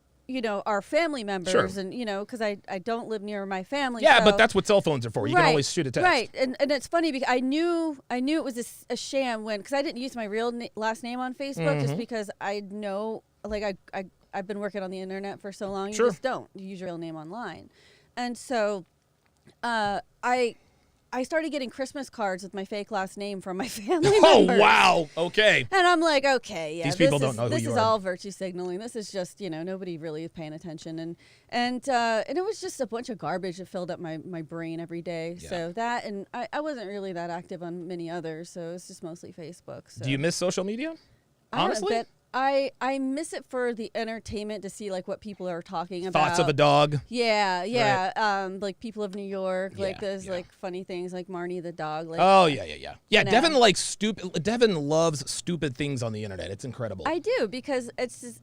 are family members. Sure. And, because I don't live near my family. Yeah, but that's what cell phones are for. You can always shoot a text. Right. And it's funny because I knew it was a sham because I didn't use my real last name on Facebook, just because I know, I've been working on the internet for so long. You just don't use your real name online. And so I started getting Christmas cards with my fake last name from my family members. Oh, wow. Okay. And I'm like, okay, yeah. These people don't know who you are. This is all virtue signaling. This is just, nobody really is paying attention. And it was just a bunch of garbage that filled up my brain every day. Yeah. So that, and I wasn't really that active on many others, so it's just mostly Facebook. So. Do you miss social media? Honestly? I miss it for the entertainment, to see what people are talking about. Thoughts of a dog. Yeah. Right. People of New York. There's funny things like Marnie the dog. Yeah, Devon likes stupid. Devon loves stupid things on the internet. It's incredible. I do, because it's just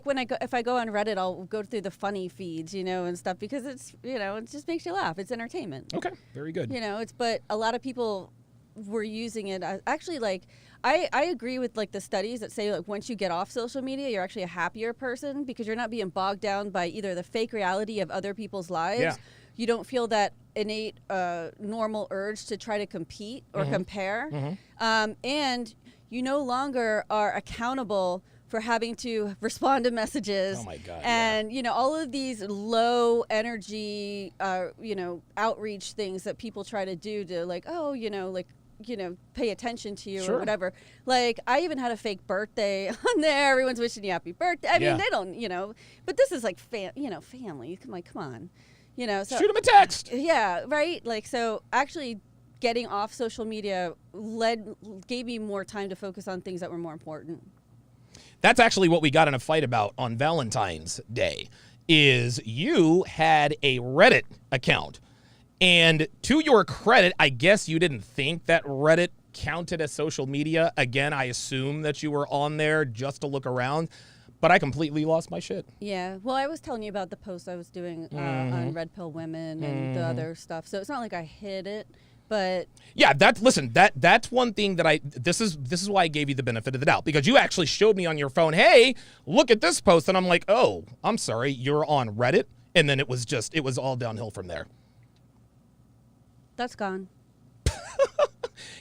when if I go on Reddit, I'll go through the funny feeds, and stuff, because it's it just makes you laugh. It's entertainment. Okay, very good. But a lot of people were using it as, actually I agree with the studies that say once you get off social media, you're actually a happier person, because you're not being bogged down by either the fake reality of other people's lives. Yeah. You don't feel that innate normal urge to try to compete or compare. Mm-hmm. And you no longer are accountable for having to respond to messages. Oh my God. And, all of these low energy, outreach things that people try to do to pay attention to you or whatever. I even had a fake birthday on there. Everyone's wishing you happy birthday. I mean, they don't, but this is family. Come on. So, shoot them a text. Yeah, right? So actually getting off social media gave me more time to focus on things that were more important. That's actually what we got in a fight about on Valentine's Day, is you had a Reddit account. And to your credit, I guess you didn't think that Reddit counted as social media. Again, I assume that you were on there just to look around, but I completely lost my shit. Yeah. Well, I was telling you about the post I was doing on Red Pill Women and the other stuff. So it's not like I hid it, but yeah, that's one thing that this is why I gave you the benefit of the doubt, because you actually showed me on your phone, hey, look at this post, and I'm like, oh, I'm sorry, you're on Reddit. And then it was all downhill from there. That's gone.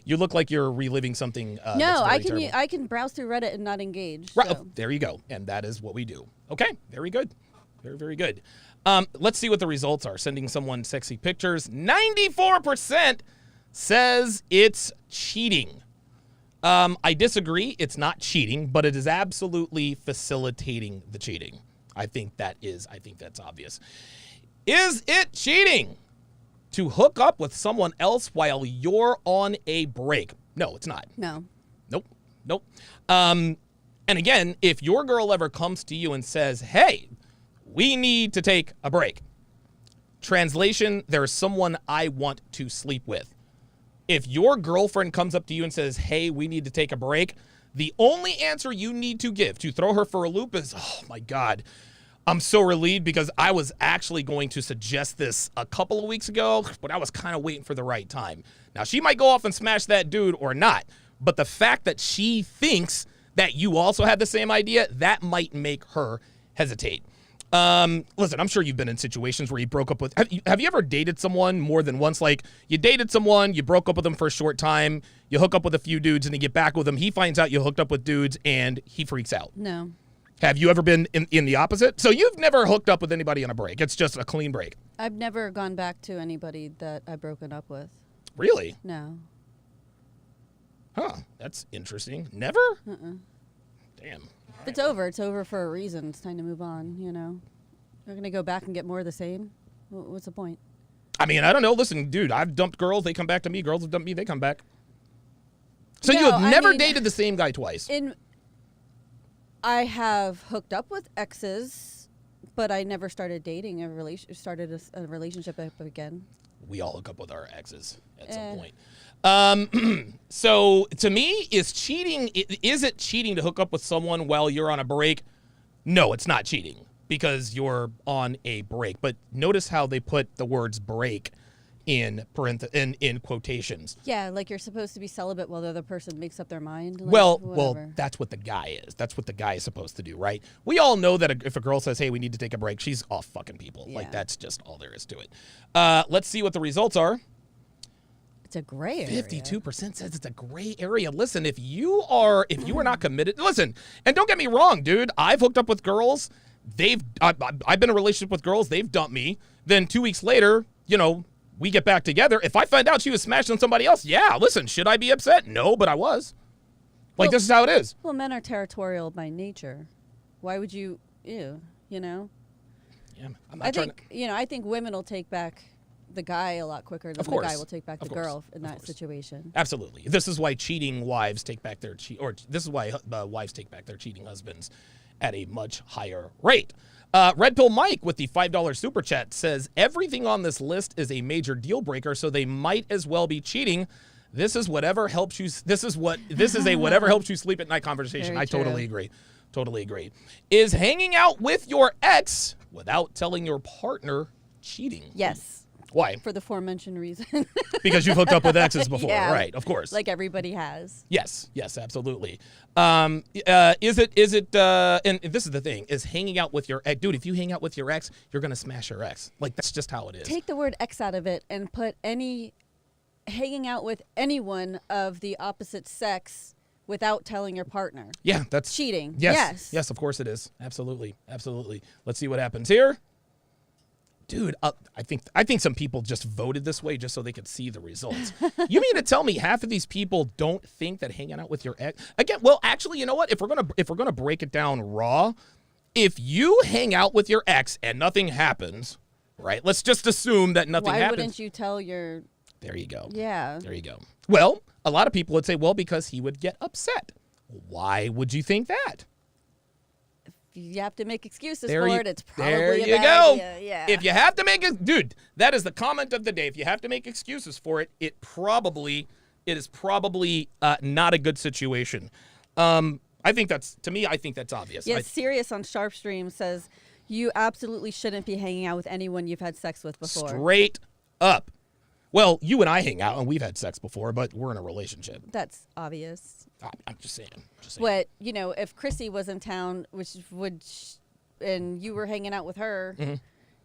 You look like you're reliving something. No, terrible. I can browse through Reddit and not engage. Right. So. Oh, there you go. And that is what we do. Okay. Very good. Very, very good. Let's see what the results are. Sending someone sexy pictures. 94% says it's cheating. I disagree. It's not cheating, but it is absolutely facilitating the cheating. I think that's obvious. Is it cheating to hook up with someone else while you're on a break? No, it's not. No. Nope. And again, if your girl ever comes to you and says, hey, we need to take a break. Translation, there's someone I want to sleep with. If your girlfriend comes up to you and says, hey, we need to take a break, the only answer you need to give to throw her for a loop is, oh my God, I'm so relieved because I was actually going to suggest this a couple of weeks ago, but I was kind of waiting for the right time. Now, she might go off and smash that dude or not, but the fact that she thinks that you also had the same idea, that might make her hesitate. Listen, I'm sure you've been in situations where you broke up with, have you ever dated someone more than once? Like you dated someone, you broke up with them for a short time, you hook up with a few dudes and you get back with them. He finds out you hooked up with dudes and he freaks out. No. Have you ever been in the opposite? So you've never hooked up with anybody on a break. It's just a clean break. I've never gone back to anybody that I've broken up with. Really? No. Huh. That's interesting. Never? Damn. If it's over, it's over for a reason. It's time to move on, you know. You're going to go back and get more of the same? What's the point? I mean, I don't know. Listen, dude, I've dumped girls. They come back to me. Girls have dumped me. They come back. So No, you have never I mean, dated the same guy twice? I have hooked up with exes, but I never started dating a relationship up again. We all hook up with our exes at some point. So to me, is it cheating to hook up with someone while you're on a break? No, it's not cheating because you're on a break. But notice how they put the words break in quotations. Yeah, like you're supposed to be celibate while the other person makes up their mind. Like, Well, that's what the guy is. That's what the guy is supposed to do, right? We all know that if a girl says, hey, we need to take a break, she's off fucking people. Yeah. Like, that's just all there is to it. Let's see what the results are. It's a gray area. 52% says it's a gray area. Listen, if you are not committed, listen, and don't get me wrong, dude. I've hooked up with girls. I've been in a relationship with girls. They've dumped me. Then 2 weeks later, we get back together. If I find out she was smashing somebody else, yeah, listen, should I be upset? No, but I was. This is how it is. Well, men are territorial by nature. Why would you, you know? Yeah, I think women will take back the guy a lot quicker than the guy will take back the girl in that situation. Absolutely. This is why cheating wives take back their this is why wives take back their cheating husbands at a much higher rate. Red Pill Mike with the $5 super chat says everything on this list is a major deal breaker, so they might as well be cheating. This is whatever helps you. This is a whatever helps you sleep at night conversation. Very Totally true. agree. Totally agree. Is hanging out with your ex without telling your partner cheating? Yes. Why? For the aforementioned reason. Because you've hooked up with exes before, Yeah. right? Of course. Like everybody has. Yes, absolutely. Is it? And this is the thing: is hanging out with your ex, dude. If you hang out with your ex, you're gonna smash your ex. Like that's just how it is. Take the word ex out of it and put hanging out with anyone of the opposite sex without telling your partner. Yeah, that's cheating. Yes, of course it is. Absolutely. Let's see what happens here. Dude, I think some people just voted this way just so they could see the results. You mean to tell me half of these people don't think that hanging out with your ex again? Well, actually, you know what? If we're gonna break it down raw, if you hang out with your ex and nothing happens, right? Let's just assume that nothing happens. Why wouldn't you tell your? There you go. Yeah. There you go. Well, a lot of people would say, well, because he would get upset. Why would you think that? You have to make excuses for it. It's probably there a you bad go. idea. Yeah. If you have to make it, dude, that is the comment of the day. If you have to make excuses for it, it is probably not a good situation. I think that's obvious. Yes, Sirius on Sharpe Stream says you absolutely shouldn't be hanging out with anyone you've had sex with before. Straight up. Well, you and I hang out, and we've had sex before, but we're in a relationship. That's obvious. I'm just saying. But, if Chrissy was in town, and you were hanging out with her,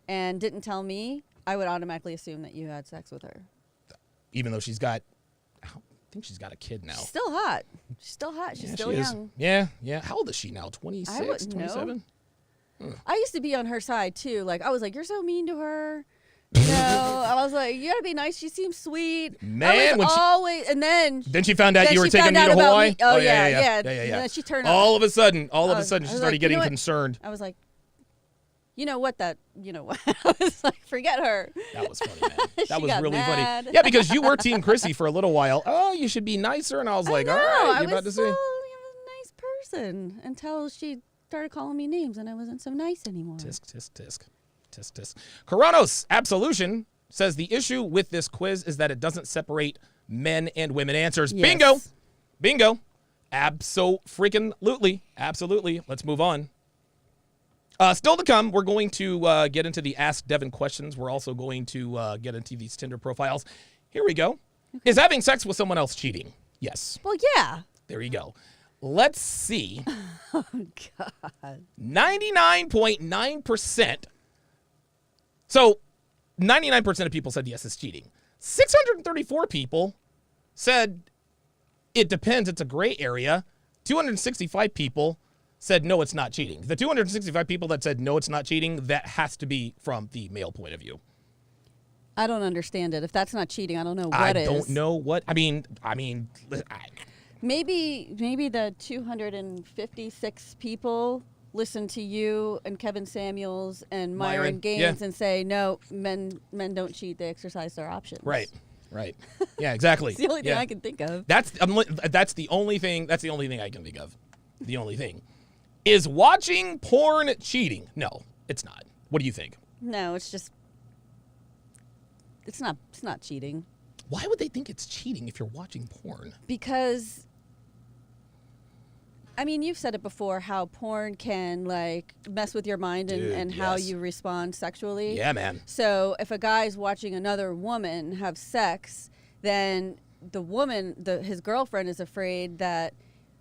and didn't tell me, I would automatically assume that you had sex with her. Even though I think she's got a kid now. She's still hot. She's still hot. She's still young. Yeah. How old is she now? 26, I wouldn't 27? know. I used to be on her side too. Like I was like, you're so mean to her. I was like, you gotta be nice. She seems sweet. Man, and then she found out you were taking me to Hawaii. Oh yeah. And then she turned all of a sudden, she started getting concerned. I was like, you know what? I was like, forget her. That was funny, man. That was really mad. funny. Yeah, because you were Team Chrissy for a little while. Oh, you should be nicer. And I was like, all right, you're about to see. I was a nice person until she started calling me names and I wasn't so nice anymore. Tisk, tisk, tisk. Tisk, tisk. Coronos Absolution says the issue with this quiz is that it doesn't separate men and women answers. Yes. Bingo. Abso-freaking-lutely. Absolutely. Let's move on. Still to come, we're going to get into the Ask Devon questions. We're also going to get into these Tinder profiles. Here we go. Okay. Is having sex with someone else cheating? Yes. Well, yeah. There you go. Let's see. Oh, God. 99.9%. So 99% of people said yes, it's cheating. 634 people said it depends. It's a gray area. 265 people said no, it's not cheating. The 265 people that said no, it's not cheating, that has to be from the male point of view. I don't understand it. If that's not cheating, I don't know what is. I don't know what. Maybe the 256 people listen to you and Kevin Samuels and Myron Gaines and say, no, men don't cheat. They exercise their options. Right. Yeah, exactly. It's the only thing I can think of. That's the only thing I can think of. The only thing. Is watching porn cheating? No, it's not. What do you think? No, it's just it's not cheating. Why would they think it's cheating if you're watching porn? Because I mean, you've said it before, how porn can like mess with your mind and how you respond sexually. Yeah, man. So if a guy's watching another woman have sex, then the woman, his girlfriend, is afraid that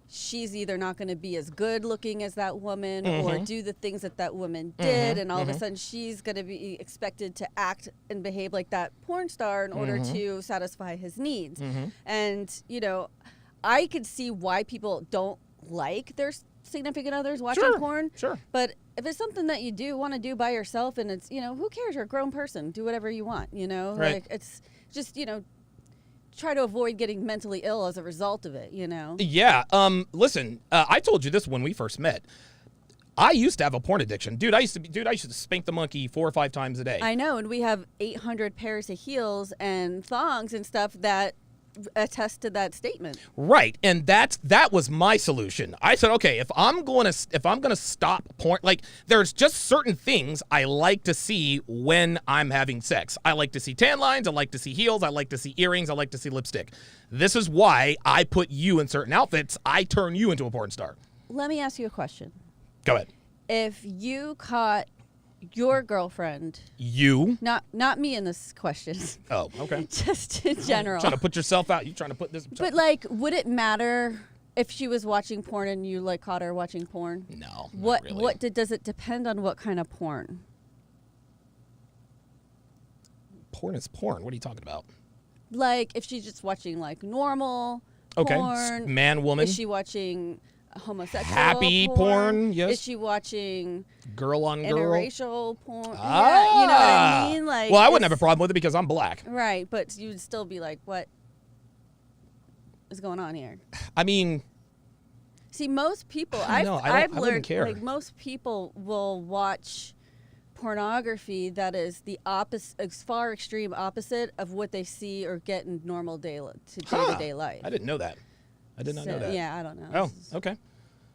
she's either not going to be as good looking as that woman or do the things that woman did, and all of a sudden she's going to be expected to act and behave like that porn star in order to satisfy his needs. And, I could see why people don't like their significant others watching porn. Sure. But if it's something that you want to do by yourself, and it's, who cares? You're a grown person. Do whatever you want, Right. Like, it's just, try to avoid getting mentally ill as a result of it, Yeah. Listen, I told you this when we first met. I used to have a porn addiction. I used to spank the monkey 4 or 5 times a day. I know. And we have 800 pairs of heels and thongs and stuff that attest to that statement. Right. And that was my solution. I said, okay, if I'm going to stop porn, like there's just certain things I like to see when I'm having sex. I like to see tan lines, I like to see heels, I like to see earrings, I like to see lipstick. This is why I put you in certain outfits. I turn you into a porn star. Let me ask you a question. Go ahead. If you caught your girlfriend, not me in this question. Oh, okay. Just in general. Trying to put yourself out. You trying to put this. But would it matter if she was watching porn and you caught her watching porn? No. What not really. does it depend on? What kind of porn? Porn is porn. What are you talking about? Like if she's just watching normal porn. Man, woman. Is she watching homosexual happy porn? Yes. Is she watching girl on girl interracial porn? Yeah, you know what I mean? Well, I wouldn't have a problem with it because I'm black. Right, but you would still be like, what is going on here? I mean, see, most people I've learned most people will watch pornography that is the opposite, as far extreme opposite of what they see or get in normal day-to-day life. I didn't know that. I did not know that. Yeah, I don't know. Oh, okay.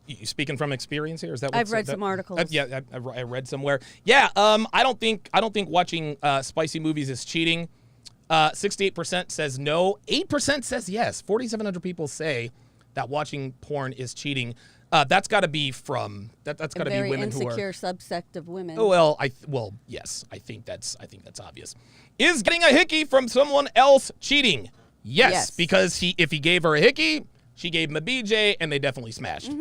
You speaking from experience here? Is that? I've read some articles. I read somewhere. Yeah. I don't think watching spicy movies is cheating. 68% says no. 8% says yes. 4,700 people say that watching porn is cheating. That's got to be from that's got to be women who are insecure subsect of women. Oh well, yes. I think that's obvious. Is getting a hickey from someone else cheating? Yes. Because if he gave her a hickey, she gave him a BJ, and they definitely smashed.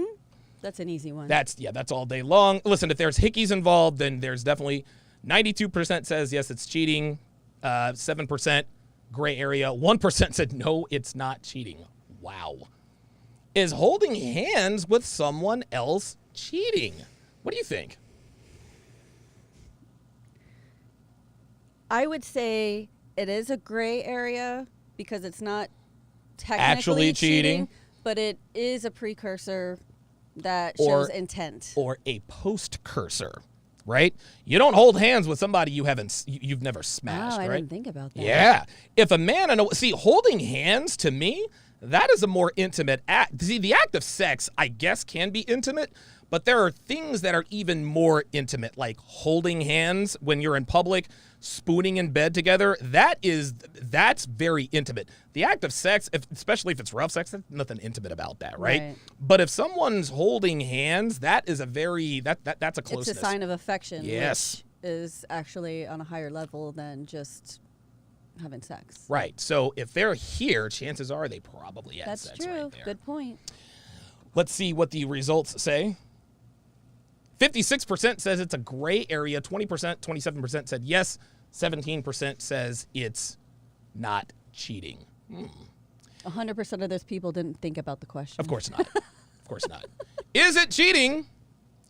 That's an easy one. That's all day long. Listen, if there's hickeys involved, then there's definitely 92% says yes, it's cheating. 7% gray area. 1% said no, it's not cheating. Wow. Is holding hands with someone else cheating? What do you think? I would say it is a gray area because it's not technically actually cheating, but it is a precursor that shows intent. Or a post-cursor, right? You don't hold hands with somebody you've never smashed, right? I didn't think about that. Yeah. If a man holding hands to me, that is a more intimate act. See, the act of sex, I guess, can be intimate, but there are things that are even more intimate, like holding hands when you're in public, spooning in bed together. That's very intimate. The act of sex, especially if it's rough sex, there's nothing intimate about that, right? But if someone's holding hands, that is that's a closeness. It's a sign of affection. Yes. Which is actually on a higher level than just having sex. Right. So if they're here, chances are they probably had sex. That's true. Right there. Good point. Let's see what the results say. 56% says it's a gray area. 20%, 27% said yes. 17% says it's not cheating. 100% of those people didn't think about the question. Of course not. Of course not. Is it cheating?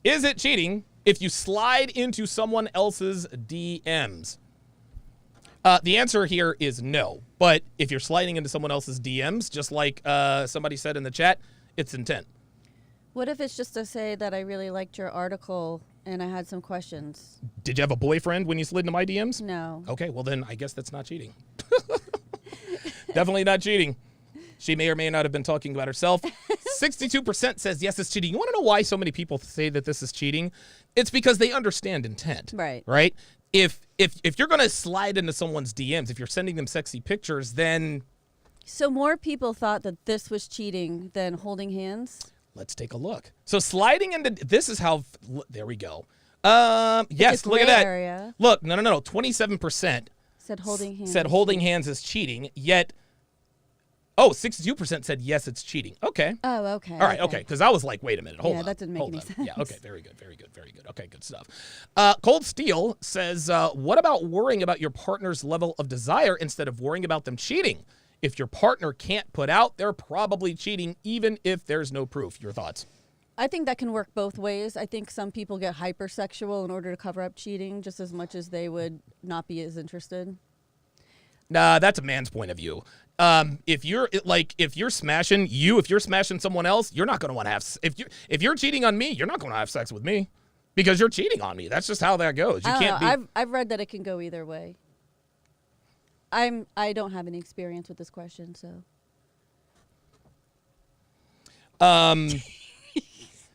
Is it cheating if you slide into someone else's DMs? The answer here is no. But if you're sliding into someone else's DMs, just like somebody said in the chat, it's intent. What if it's just to say that I really liked your article and I had some questions? Did you have a boyfriend when you slid into my DMs? No. Okay, well then I guess that's not cheating. Definitely not cheating. She may or may not have been talking about herself. 62% says yes, it's cheating. You want to know why so many people say that this is cheating? It's because they understand intent. Right. Right? If you're going to slide into someone's DMs, if you're sending them sexy pictures, then... So more people thought that this was cheating than holding hands? Let's take a look. So sliding into... This is how... There we go. Yes, look at that. Area. Look, no. 27% said holding hands. Said holding hands is cheating, yet... Oh, 62% said yes, it's cheating. Okay. Oh, okay. All right, okay. Because I was like, wait a minute, hold on. Yeah, that didn't make any sense. Yeah, okay, very good. Okay, good stuff. Cold Steel says, what about worrying about your partner's level of desire instead of worrying about them cheating? If your partner can't put out, they're probably cheating even if there's no proof. Your thoughts? I think that can work both ways. I think some people get hypersexual in order to cover up cheating just as much as they would not be as interested. Nah, that's a man's point of view. If you're smashing someone else, you're not going to want to have. If you're cheating on me, you're not going to have sex with me because you're cheating on me. That's just how that goes. You can't be. I've read that it can go either way. I don't have any experience with this question, so.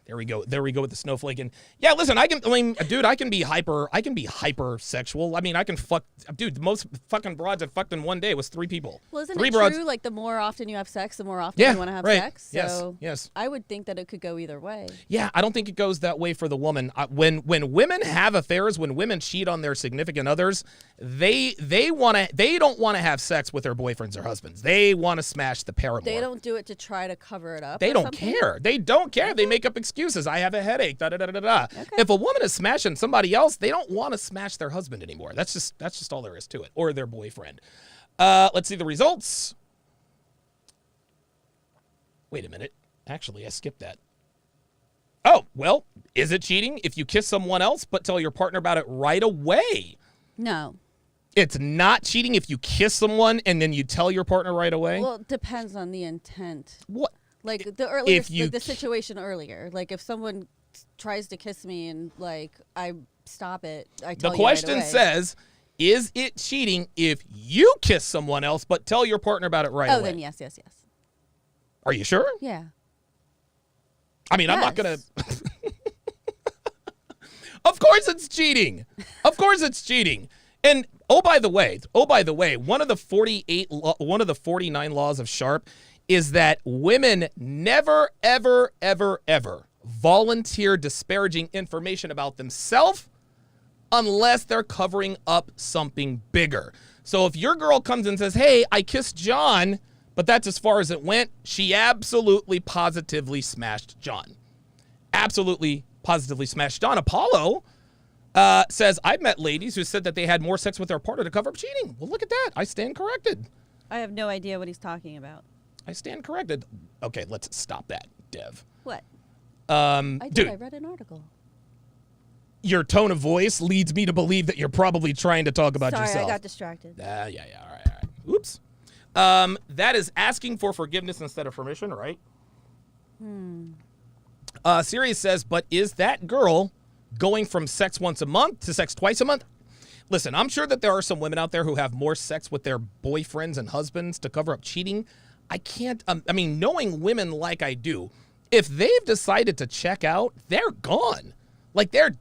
There we go with the snowflake. And yeah, listen, I can be hypersexual. I mean, I can fuck, dude, the most fucking broads I fucked in one day was 3 people. Well, isn't three it broads. true? Like, the more often you have sex, the more often you want to have sex. So yes. I would think that it could go either way. Yeah, I don't think it goes that way for the woman. When women have affairs, when women cheat on their significant others, they don't want to have sex with their boyfriends or husbands. They want to smash the paramour. They don't do it to try to cover it up. They don't care. They don't care. They make up excuses. I have a headache. Okay. If a woman is smashing somebody else, they don't want to smash their husband anymore. That's just all there is to it, or their boyfriend. Let's see the results. Wait a minute. Actually, I skipped that. Oh, well, is it cheating if you kiss someone else but tell your partner about it right away? No. It's not cheating if you kiss someone and then you tell your partner right away? Well, it depends on the intent. What? Like the situation earlier. Like if someone tries to kiss me and like I stop it, I tell you right away. The question says, is it cheating if you kiss someone else but tell your partner about it right away? Oh, then yes. Are you sure? Yeah. I mean, yes. I'm not going to... Of course it's cheating. Of course it's cheating. And oh by the way, one of the 49 laws of Sharpe is that women never, ever, ever, ever volunteer disparaging information about themselves unless they're covering up something bigger. So if your girl comes and says, hey, I kissed John, but that's as far as it went, she absolutely positively smashed John. Absolutely positively smashed John. Apollo Says, I've met ladies who said that they had more sex with their partner to cover up cheating. Well, look at that. I stand corrected. I have no idea what he's talking about. I stand corrected. Okay, let's stop that, Dev. What? I read an article. Your tone of voice leads me to believe that you're probably trying to talk about yourself. Sorry, I got distracted. Yeah. All right. Oops. That is asking for forgiveness instead of permission, right? Sirius says, but is that girl going from sex once a month to sex twice a month? Listen, I'm sure that there are some women out there who have more sex with their boyfriends and husbands to cover up cheating. I can't, knowing women like I do, if they've decided to check out, they're gone. Like, they're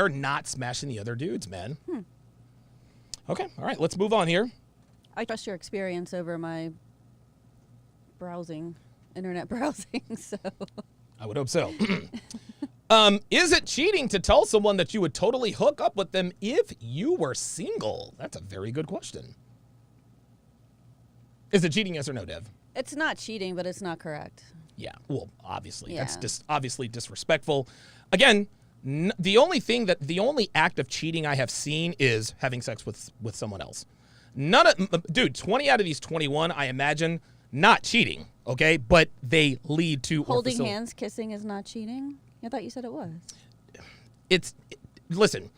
not smashing the other dudes, man. Okay, all right, let's move on here. I trust your experience over my internet browsing, so. I would hope so. Is it cheating to tell someone that you would totally hook up with them if you were single? That's a very good question. Is it cheating, yes or no, Dev? It's not cheating, but it's not correct. Yeah, well, obviously. Yeah. That's just obviously disrespectful. Again, the only act of cheating I have seen is having sex with someone else. 20 out of these 21, I imagine, not cheating, okay? But they lead to holding hands, kissing is not cheating? I thought you said it was. Listen,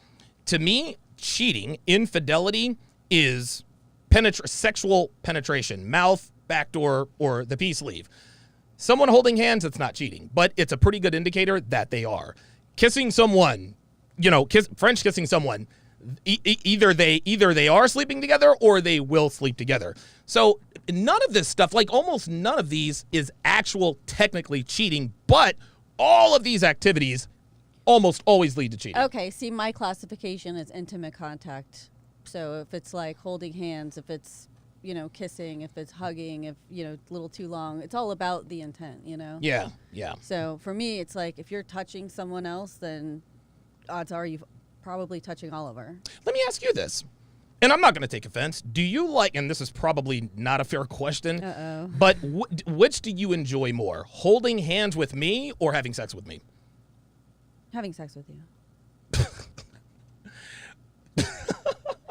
to me, cheating, infidelity is sexual penetration, mouth, backdoor, or the peace leave. Someone holding hands, it's not cheating, but it's a pretty good indicator that they are. Kissing someone, French kissing someone, either they are sleeping together or they will sleep together. So none of this stuff, like almost none of these is actual technically cheating, but all of these activities almost always lead to cheating. Okay, see, my classification is intimate contact. So if it's like holding hands, if it's, kissing, if it's hugging, if, a little too long, it's all about the intent, Yeah. So for me, it's like if you're touching someone else, then odds are you've probably touching Oliver. Let me ask you this, and I'm not going to take offense. Do you like, and this is probably not a fair question, but which do you enjoy more, holding hands with me or having sex with me? Having sex with you.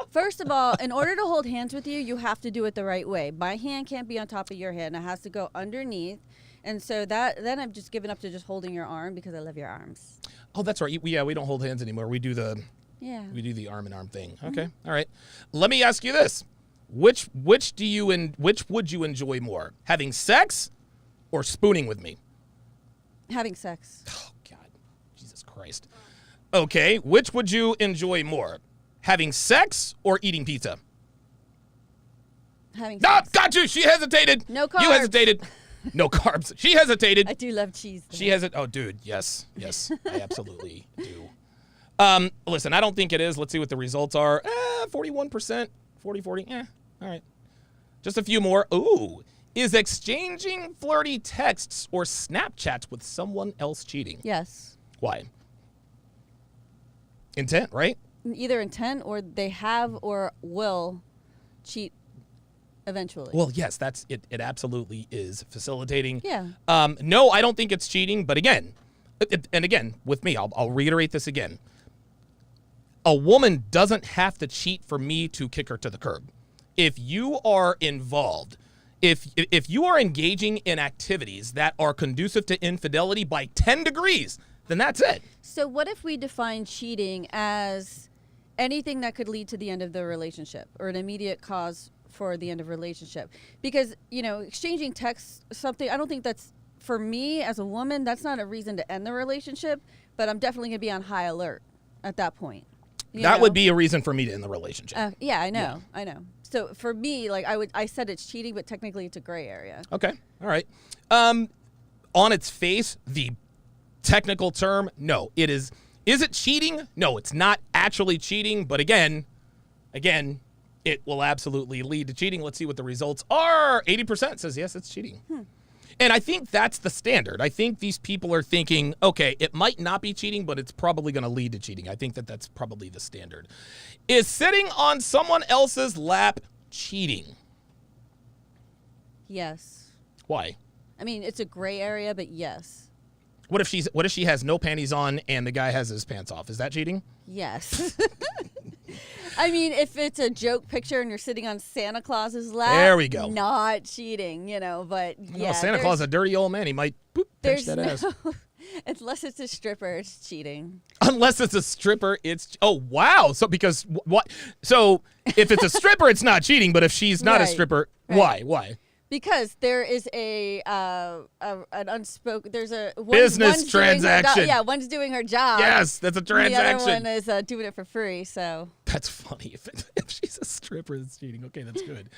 First of all, in order to hold hands with you, you have to do it the right way. My hand can't be on top of your hand. It has to go underneath. And so then I've just given up to just holding your arm because I love your arms. Oh, that's right. We don't hold hands anymore. We do the arm in arm thing. Okay. Mm-hmm. All right. Let me ask you this. Which would you enjoy more? Having sex or spooning with me? Having sex. Oh God. Jesus Christ. Okay, which would you enjoy more? Having sex or eating pizza? Having sex. Got you. She hesitated. No carbs. You hesitated. No carbs. She hesitated. I do love cheese, though. She hesitated. Oh, dude. Yes, I absolutely do. Listen, I don't think it is. Let's see what the results are. 41%, 40. All right. Just a few more. Ooh. Is exchanging flirty texts or Snapchats with someone else cheating? Yes. Why? Intent, right? Either intent or they have or will cheat eventually. Well, yes, that's it. It absolutely is facilitating. Yeah. No, I don't think it's cheating. But again, with me, I'll reiterate this again. A woman doesn't have to cheat for me to kick her to the curb. If you are involved, if you are engaging in activities that are conducive to infidelity by 10 degrees, then that's it. So what if we define cheating as anything that could lead to the end of the relationship or an immediate cause for the end of a relationship? Because, exchanging texts, something, I don't think that's, for me as a woman, that's not a reason to end the relationship, but I'm definitely going to be on high alert at that point. That would be a reason for me to end the relationship. Yeah, I know. Yeah. I know. So for me, I said it's cheating, but technically it's a gray area. Okay. All right. On its face, the technical term, no, it is. Is it cheating? No, it's not actually cheating. But again, it will absolutely lead to cheating. Let's see what the results are. 80% says yes, it's cheating. And I think that's the standard. I think these people are thinking, okay, it might not be cheating, but it's probably going to lead to cheating. I think that's probably the standard. Is sitting on someone else's lap cheating? Yes. Why? I mean, it's a gray area, but yes. What if she has no panties on and the guy has his pants off? Is that cheating? Yes. I mean, if it's a joke picture and you're sitting on Santa Claus's lap, there we go. Not cheating, but yeah. Santa Claus is a dirty old man. He might pinch that ass. Unless it's a stripper, it's cheating. Unless it's a stripper, it's wow. So because what? So if it's a stripper, it's not cheating. But if she's not a stripper, right. Why? Because there is an unspoken. There's a business transaction. One's doing her job. Yes, that's a transaction. The other one is doing it for free. So that's funny. If she's a stripper, it's cheating. Okay, that's good.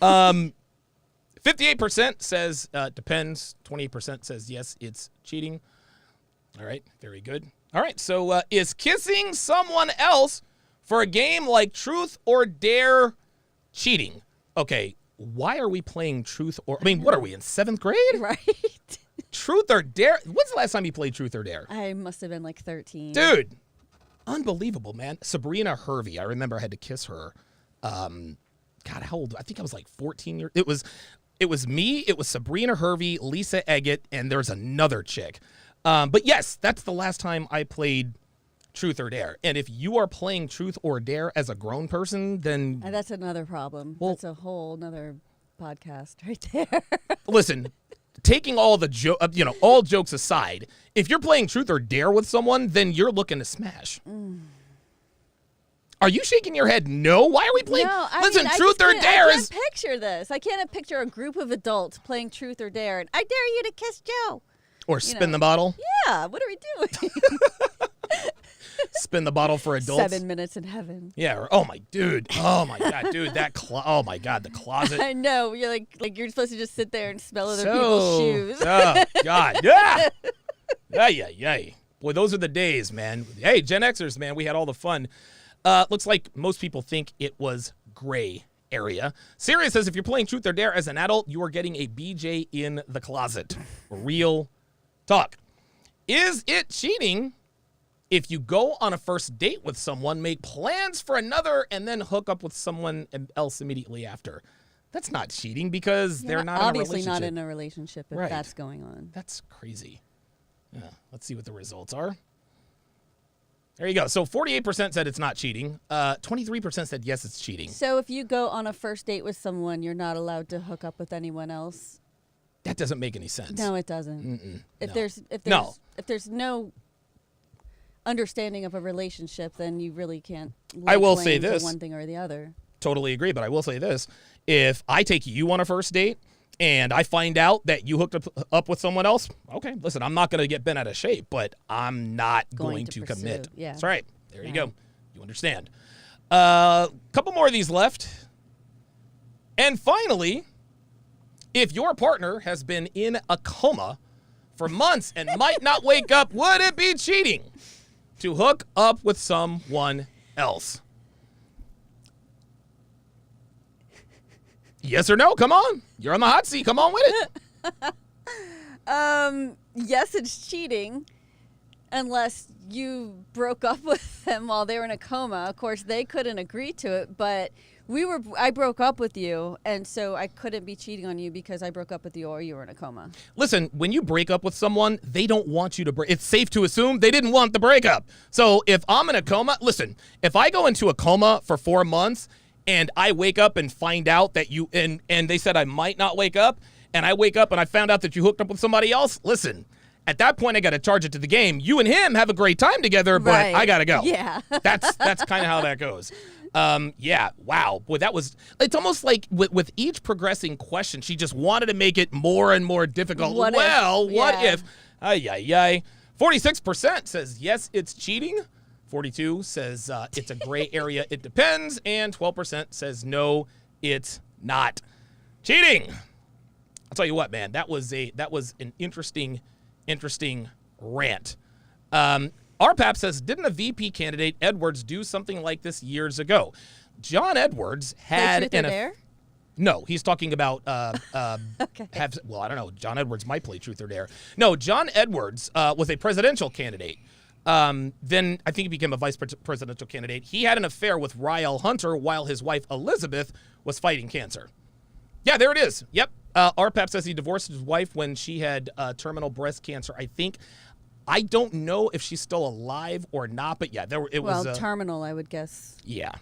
58% says depends. 28% says yes, it's cheating. All right, very good. All right, so is kissing someone else for a game like Truth or Dare cheating? Okay. Why are we playing Truth or... I mean, what are we, in 7th grade? Right. Truth or Dare? When's the last time you played Truth or Dare? I must have been like 13. Dude, unbelievable, man. Sabrina Hervey, I remember I had to kiss her. God, how old? I think I was like 14 years... It was me, it was Sabrina Hervey, Lisa Eggett, and there's another chick. But yes, that's the last time I played Truth or Dare. And if you are playing Truth or Dare as a grown person, then... And that's another problem. Well, that's a whole nother podcast right there. Listen, taking all the all jokes aside, if you're playing Truth or Dare with someone, then you're looking to smash. Are you shaking your head? No? Why are we playing? No, Listen, Truth or Dare is... I can't picture this. I can't picture a group of adults playing Truth or Dare. And I dare you to kiss Joe. Or spin the bottle. Yeah, what are we doing? Spin the bottle for adults. 7 minutes in heaven. Yeah. Oh my dude. Oh my god, dude. Oh my god, the closet. I know. You're like you're supposed to just sit there and smell other people's shoes. Oh god. Yeah. Yeah. Boy, those are the days, man. Hey, Gen Xers, man, we had all the fun. Looks like most people think it was gray area. Sirius says if you're playing Truth or Dare as an adult, you are getting a BJ in the closet. Real talk. Is it cheating if you go on a first date with someone, make plans for another, and then hook up with someone else immediately after? That's not cheating because they're not in a relationship. Obviously not in a relationship if that's going on. That's crazy. Yeah, let's see what the results are. There you go. So 48% said it's not cheating. 23% said yes, it's cheating. So if you go on a first date with someone, you're not allowed to hook up with anyone else? That doesn't make any sense. No, it doesn't. If there's no understanding of a relationship, then you really can't I will say this. One thing or the other. Totally agree, but I will say this. If I take you on a first date and I find out that you hooked up with someone else, okay, listen, I'm not going to get bent out of shape, but I'm not going to commit. Yeah. That's right. There you go. You understand. Couple more of these left. And finally, if your partner has been in a coma for months and might not wake up, would it be cheating to hook up with someone else? Yes or no? Come on. You're on the hot seat. Come on with it. Yes, it's cheating unless you broke up with them while they were in a coma. Of course, they couldn't agree to it, but I broke up with you, and so I couldn't be cheating on you because I broke up with you or you were in a coma. Listen, when you break up with someone, they don't want you to break. It's safe to assume they didn't want the breakup. So if I'm in a coma, listen, if I go into a coma for 4 months and I wake up and find out that you, and they said I might not wake up, and I wake up and I found out that you hooked up with somebody else, listen, at that point, I got to charge it to the game. You and him have a great time together, but I got to go. Yeah. That's kind of how that goes. Yeah, wow. Boy, it's almost like with each progressing question, she just wanted to make it more and more difficult. What if? 46% says yes, it's cheating. 42 says it's a gray area, it depends. And 12% says no, it's not cheating. I'll tell you what, man, that was an interesting rant. RPAP says, didn't a VP candidate, Edwards, do something like this years ago? John Edwards had No, he's talking about okay. I don't know. John Edwards might play Truth or Dare. No, John Edwards was a presidential candidate. Then I think he became a vice presidential candidate. He had an affair with Rael Hunter while his wife Elizabeth was fighting cancer. Yeah, there it is. Yep. RPAP says he divorced his wife when she had terminal breast cancer. I think I don't know if she's still alive or not, but yeah, it was terminal, I would guess. Yeah.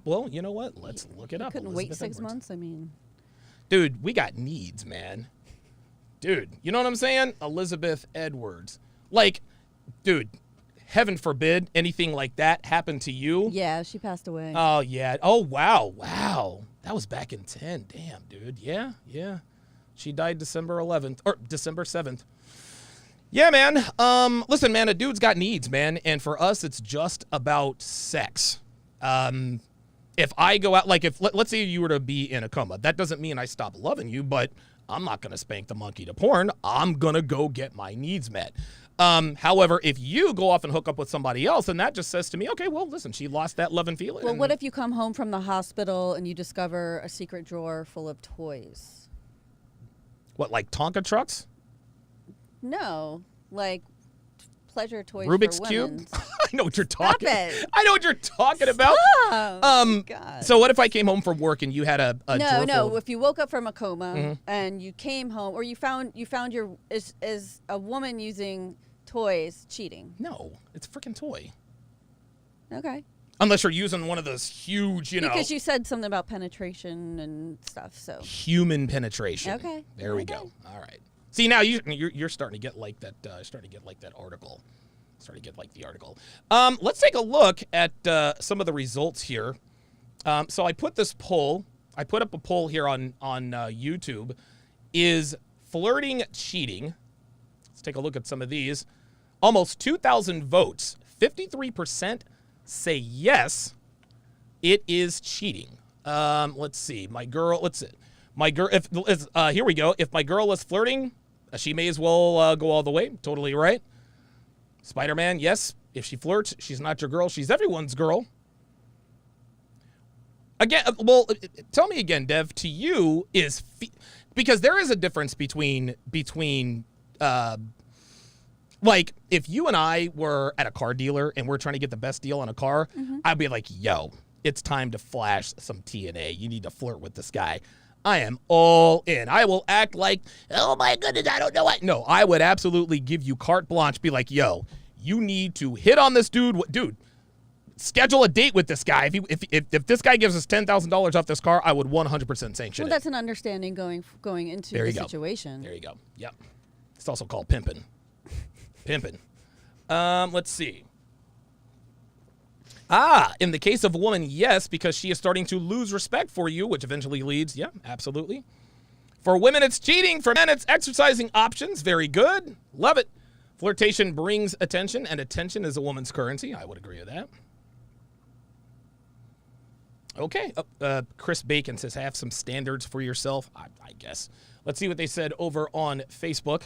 Well, you know what? Let's look it up. Couldn't wait 6 months. I mean, dude, we got needs, man. Dude, you know what I'm saying? Elizabeth Edwards. Like, dude, heaven forbid anything like that happened to you. Yeah, she passed away. Oh, yeah. Oh, wow. That was back in 10. Damn, dude. Yeah. She died December 11th or December 7th. Yeah, man. Listen, man, a dude's got needs, man. And for us, it's just about sex. If I go out, like let's say you were to be in a coma, that doesn't mean I stop loving you, but I'm not going to spank the monkey to porn. I'm going to go get my needs met. However, if you go off and hook up with somebody else, then that just says to me, okay, well, listen, she lost that love and feeling. Well, what if you come home from the hospital and you discover a secret drawer full of toys? What, like Tonka trucks? No, like pleasure toys Rubik's for Cube? women. I know what you're talking Stop it. I know what you're talking about. God. So what if I came home from work and you had a drawer full of... If you woke up from a coma and you came home, or you found your is a woman using toys cheating? No, it's a freaking toy. Okay. Unless you're using one of those huge, Because you said something about penetration and stuff, so. Human penetration. Okay. There we go. All right. See, now you're starting to get like that. Starting to get like that article. Starting to get like the article. Let's take a look at some of the results here. So I put this poll. I put up a poll here on YouTube. Is flirting cheating? Let's take a look at some of these. Almost 2,000 votes. 53% say yes, it is cheating. Let's see. My girl. Here we go. If my girl is flirting, she may as well go all the way. Totally right. Spider-Man, yes. If she flirts, she's not your girl. She's everyone's girl. Again, well, tell me again, Dev. To you is because there is a difference between like if you and I were at a car dealer and we're trying to get the best deal on a car, I'd be like, yo, it's time to flash some TNA. You need to flirt with this guy. I am all in. I will act like, oh my goodness, I don't know what. No, I would absolutely give you carte blanche. Be like, yo, you need to hit on this dude. Dude, schedule a date with this guy. If this guy gives us $10,000 off this car, I would 100% sanction it. Well, that's an understanding going into the situation. There you go. Yep. It's also called pimping. Pimping. Let's see. In the case of a woman, yes, because she is starting to lose respect for you, which eventually leads, yeah, absolutely. For women, it's cheating. For men, it's exercising options. Very good. Love it. Flirtation brings attention, and attention is a woman's currency. I would agree with that. Okay. Chris Bacon says, have some standards for yourself. I guess. Let's see what they said over on Facebook.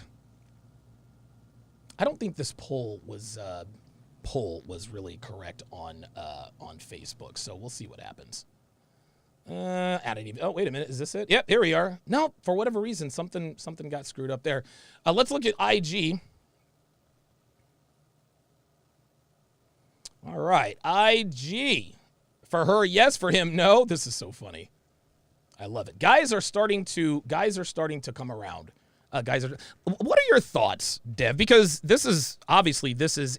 I don't think this poll was really correct on Facebook, so we'll see what happens. I didn't even. Oh, wait a minute. Is this it? Yep, here we are. No, for whatever reason, something got screwed up there. Let's look at IG. All right, IG. For her, yes. For him, no. This is so funny. I love it. Guys are starting to come around. What are your thoughts, Dev? Because this is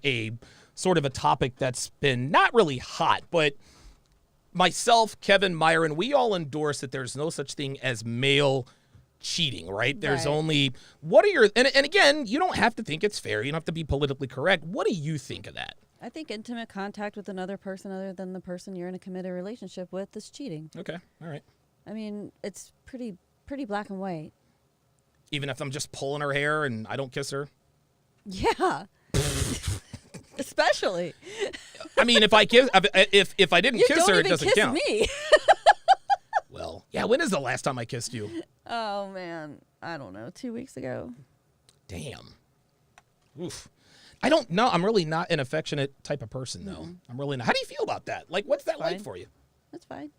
a sort of a topic that's been not really hot, but myself, Kevin, Myron, we all endorse that there's no such thing as male cheating, right? There's only, what are your, and again, you don't have to think it's fair. You don't have to be politically correct. What do you think of that? I think intimate contact with another person other than the person you're in a committed relationship with is cheating. Okay. All right. I mean, it's pretty black and white. Even if I'm just pulling her hair and I don't kiss her? Yeah. Especially. I mean, if I didn't kiss her, it doesn't count. You don't even kiss me. Well, yeah, when is the last time I kissed you? Oh, man. I don't know. 2 weeks ago. Damn. Oof. I don't know. I'm really not an affectionate type of person, though. Mm-hmm. I'm really not. How do you feel about that? Like, what's that like for you? That's fine.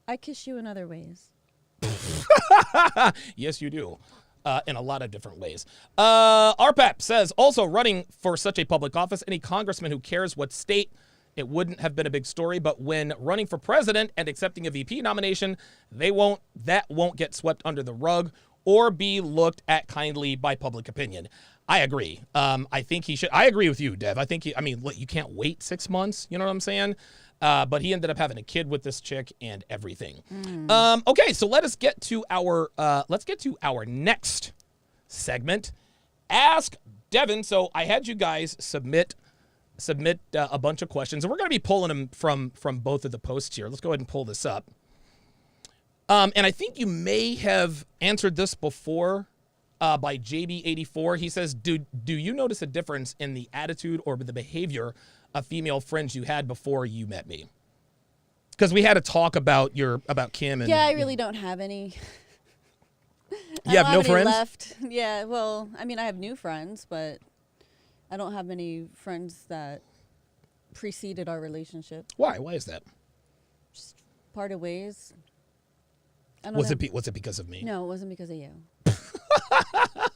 I kiss you in other ways. Yes, you do. In a lot of different ways. RPAP says, also running for such a public office, any congressman who cares what state, it wouldn't have been a big story, but when running for president and accepting a VP nomination, that won't get swept under the rug or be looked at kindly by public opinion. I agree. I think he should. I agree with you, Dev. I think look, you can't wait 6 months. You know what I'm saying? But he ended up having a kid with this chick and everything. Okay, so let's get to our next segment. Ask Devon. So I had you guys submit a bunch of questions, and we're going to be pulling them from both of the posts here. Let's go ahead and pull this up. And I think you may have answered this before by JB84. He says, do you notice a difference in the attitude or the behavior of female friends you had before you met me? Because we had a talk about Kim. And, yeah, I really don't have any. You have no friends? Left. Yeah, well, I mean, I have new friends, but I don't have many friends that preceded our relationship. Why? Why is that? Just parted ways. I don't was know. it because of me? No, it wasn't because of you.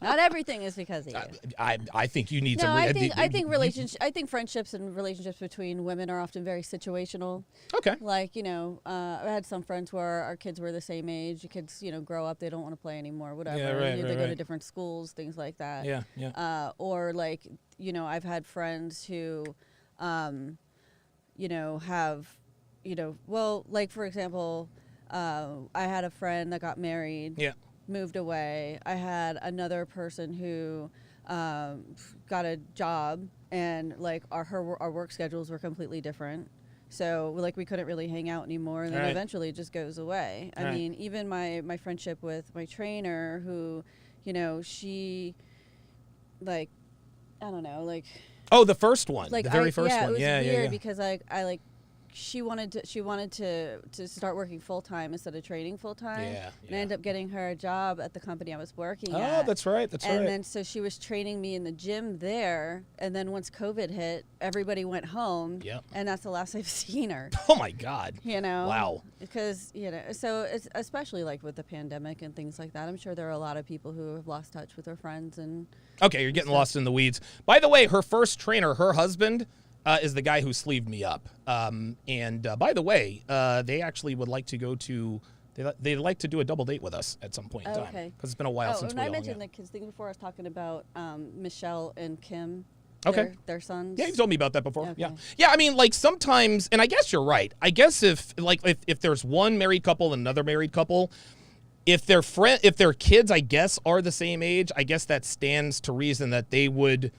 Not everything is because of you. I think you need no, some. I think friendships and relationships between women are often very situational. Okay. Like, I had some friends where our kids were the same age. The kids, grow up, they don't want to play anymore, whatever. Yeah, right, they go to different schools, things like that. Yeah, yeah. Or like, I've had friends who, have, like for example, I had a friend that got married. Yeah. Moved away. I had another person who got a job, and like our work schedules were completely different. So like we couldn't really hang out anymore, and then eventually it just goes away. I mean, even my friendship with my trainer, who, she, like, I don't know, like. Oh, the first one, like the very first one. It was weird yeah. because I like. She wanted to start working full time instead of training full time. Yeah. And I ended up getting her a job at the company I was working at. Oh, that's right. And then so she was training me in the gym there. And then once COVID hit, everybody went home. Yep. And that's the last I've seen her. Oh my God. Wow. Because so it's especially like with the pandemic and things like that. I'm sure there are a lot of people who have lost touch with their friends and. Okay, you're getting lost in the weeds. By the way, her first trainer, her husband. Is the guy who sleeved me up. And by the way, they actually would like to go to, they'd like to do a double date with us at some point in time. Okay. Because it's been a while since we all I mentioned the kids thing before. I was talking about Michelle and Kim. Okay. Their sons. Yeah, you told me about that before. Okay. Yeah, I mean, like sometimes, and I guess you're right. I guess if there's one married couple and another married couple, if their kids, I guess, are the same age, I guess that stands to reason that they would.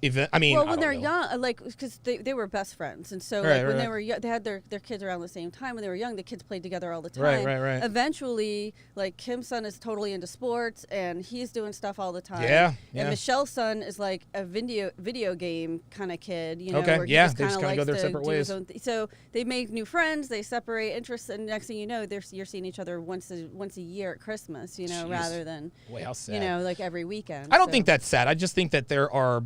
When they're young, like, because they were best friends, and so when they were young, they had their kids around the same time. When they were young, the kids played together all the time. Right. Eventually, like Kim's son is totally into sports, and he's doing stuff all the time. Yeah. And Michelle's son is like a video game kind of kid. Okay. Where he yeah. just They just kind of go their separate ways. So they make new friends. They separate interests, and next thing you know, you're seeing each other once a year at Christmas. rather than how sad. like every weekend. I don't think that's sad. I just think that there are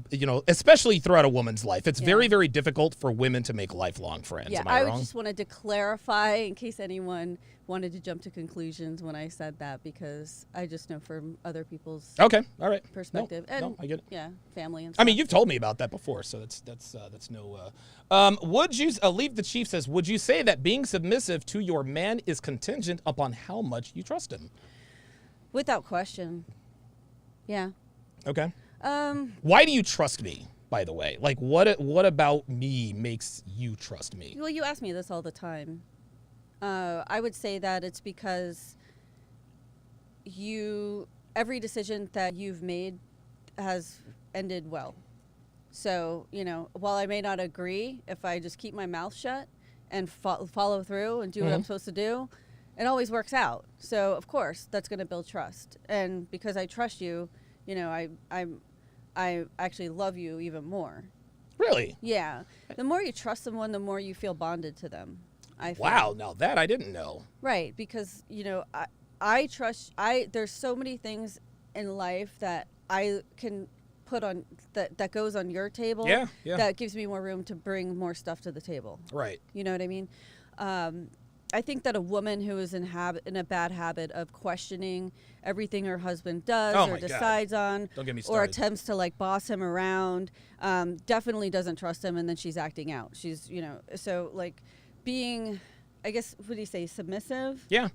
especially throughout a woman's life, it's very, very difficult for women to make lifelong friends. Yeah, Am I wrong? just wanted to clarify in case anyone wanted to jump to conclusions when I said that, because I just know from other people's perspective. No, I get it. Yeah, family and stuff. I mean, you've told me about that before, so that's no. Would you? Leave the Chief says, would you say that being submissive to your man is contingent upon how much you trust him? Without question. Yeah. Okay. Why do you trust me? By the way, like what about me makes you trust me? Well, you ask me this all the time. I would say that it's because every decision that you've made has ended well. So, while I may not agree, if I just keep my mouth shut and follow through and do what I'm supposed to do, it always works out. So, of course, that's going to build trust. And because I trust you, I actually love you even more. Really? Yeah. The more you trust someone, the more you feel bonded to them. I feel. Wow, now that I didn't know. Right, because I trust. There's so many things in life that I can put on that goes on your table. Yeah. That gives me more room to bring more stuff to the table. Right. You know what I mean? I think that a woman who is in a bad habit of questioning everything her husband does or decides on, Don't get me or started. attempts to like boss him around, definitely doesn't trust him, and then she's acting out. She's so like being, I guess, what do you say, submissive? Yeah.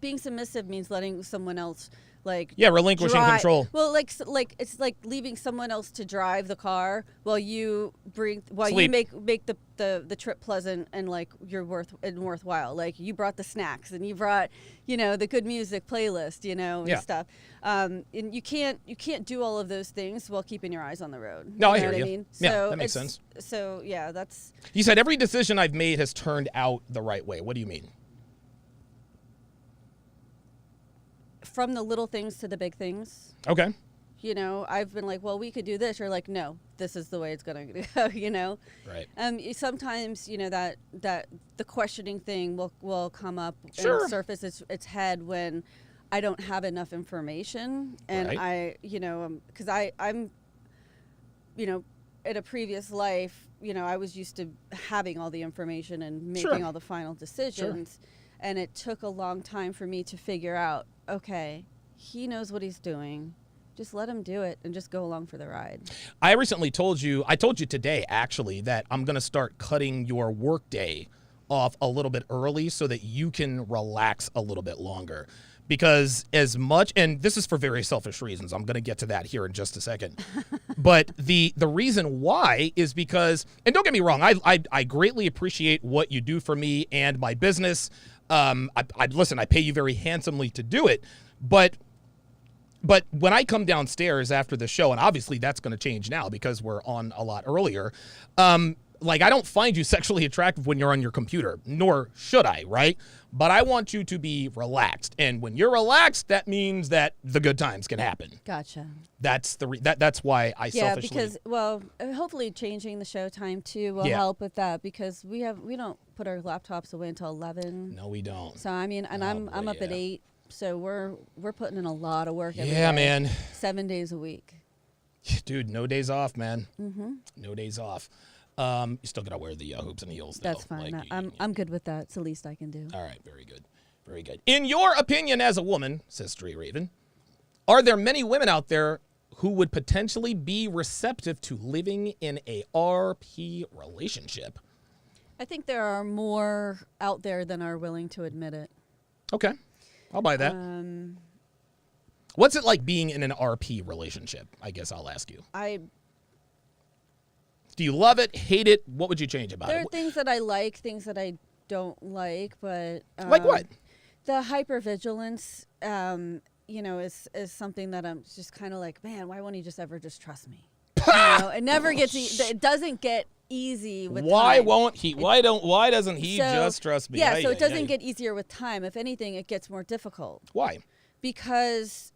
Being submissive means letting someone else like relinquishing control. Well, like it's like leaving someone else to drive the car while you Sleep. you make the trip pleasant and like worthwhile. Like you brought the snacks and you brought the good music playlist, and stuff. And you can't do all of those things while keeping your eyes on the road. No, I hear you. I mean? Yeah, So that makes sense. So yeah, that's. You said every decision I've made has turned out the right way. What do you mean? From the little things to the big things. Okay. I've been like, well, we could do this. You're like, no, this is the way it's going to go, Right. Sometimes, that the questioning thing will come up Sure. and surface its head when I don't have enough information. And Right. because I'm, in a previous life, I was used to having all the information and making Sure. all the final decisions. Sure. And it took a long time for me to figure out, okay, he knows what he's doing. Just let him do it and just go along for the ride. I recently told you today, actually, that I'm going to start cutting your workday off a little bit early so that you can relax a little bit longer. Because as much, and this is for very selfish reasons, I'm going to get to that here in just a second. But the reason why is because, and don't get me wrong, I greatly appreciate what you do for me and my business. Listen, I pay you very handsomely to do it, but when I come downstairs after the show, and obviously that's going to change now because we're on a lot earlier, I don't find you sexually attractive when you're on your computer, nor should I, right? But I want you to be relaxed, and when you're relaxed, that means that the good times can happen. Gotcha. That's that's why I selfishly. Yeah, because hopefully changing the show time too will help with that because we don't put our laptops away until 11. No, we don't. So I mean, and I'm up at 8, so we're putting in a lot of work every day. Yeah, man. 7 days a week. Dude, no days off, man. Mm-hmm. No days off. You still gotta wear the hoops and heels, though. That's fine. I'm good with that. It's the least I can do. All right, very good. Very good. In your opinion as a woman, says Straight Raven, are there many women out there who would potentially be receptive to living in a RP relationship? I think there are more out there than are willing to admit it. Okay. I'll buy that. What's it like being in an RP relationship? I guess I'll ask you. Do you love it, hate it? What would you change about it? There are things that I like, things that I don't like, but like what? The hypervigilance, is something that I'm just kind of like, man, why won't he just ever just trust me? It never gets. It doesn't get easy with time. Why doesn't he just trust me? Yeah, so it doesn't get easier with time. If anything, it gets more difficult. Why? Because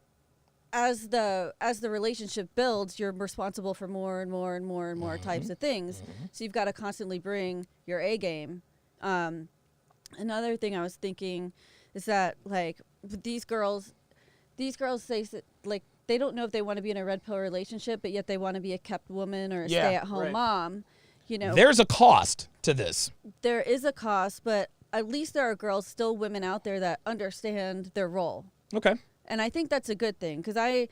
as the relationship builds, you're responsible for more and more and more and more types of things. Mm-hmm. So you've got to constantly bring your A game. Another thing I was thinking is that like these girls say like they don't know if they want to be in a red pill relationship, but yet they want to be a kept woman or a stay-at-home mom. There's a cost to this. There is a cost, but at least there are still women out there that understand their role. Okay. And I think that's a good thing because I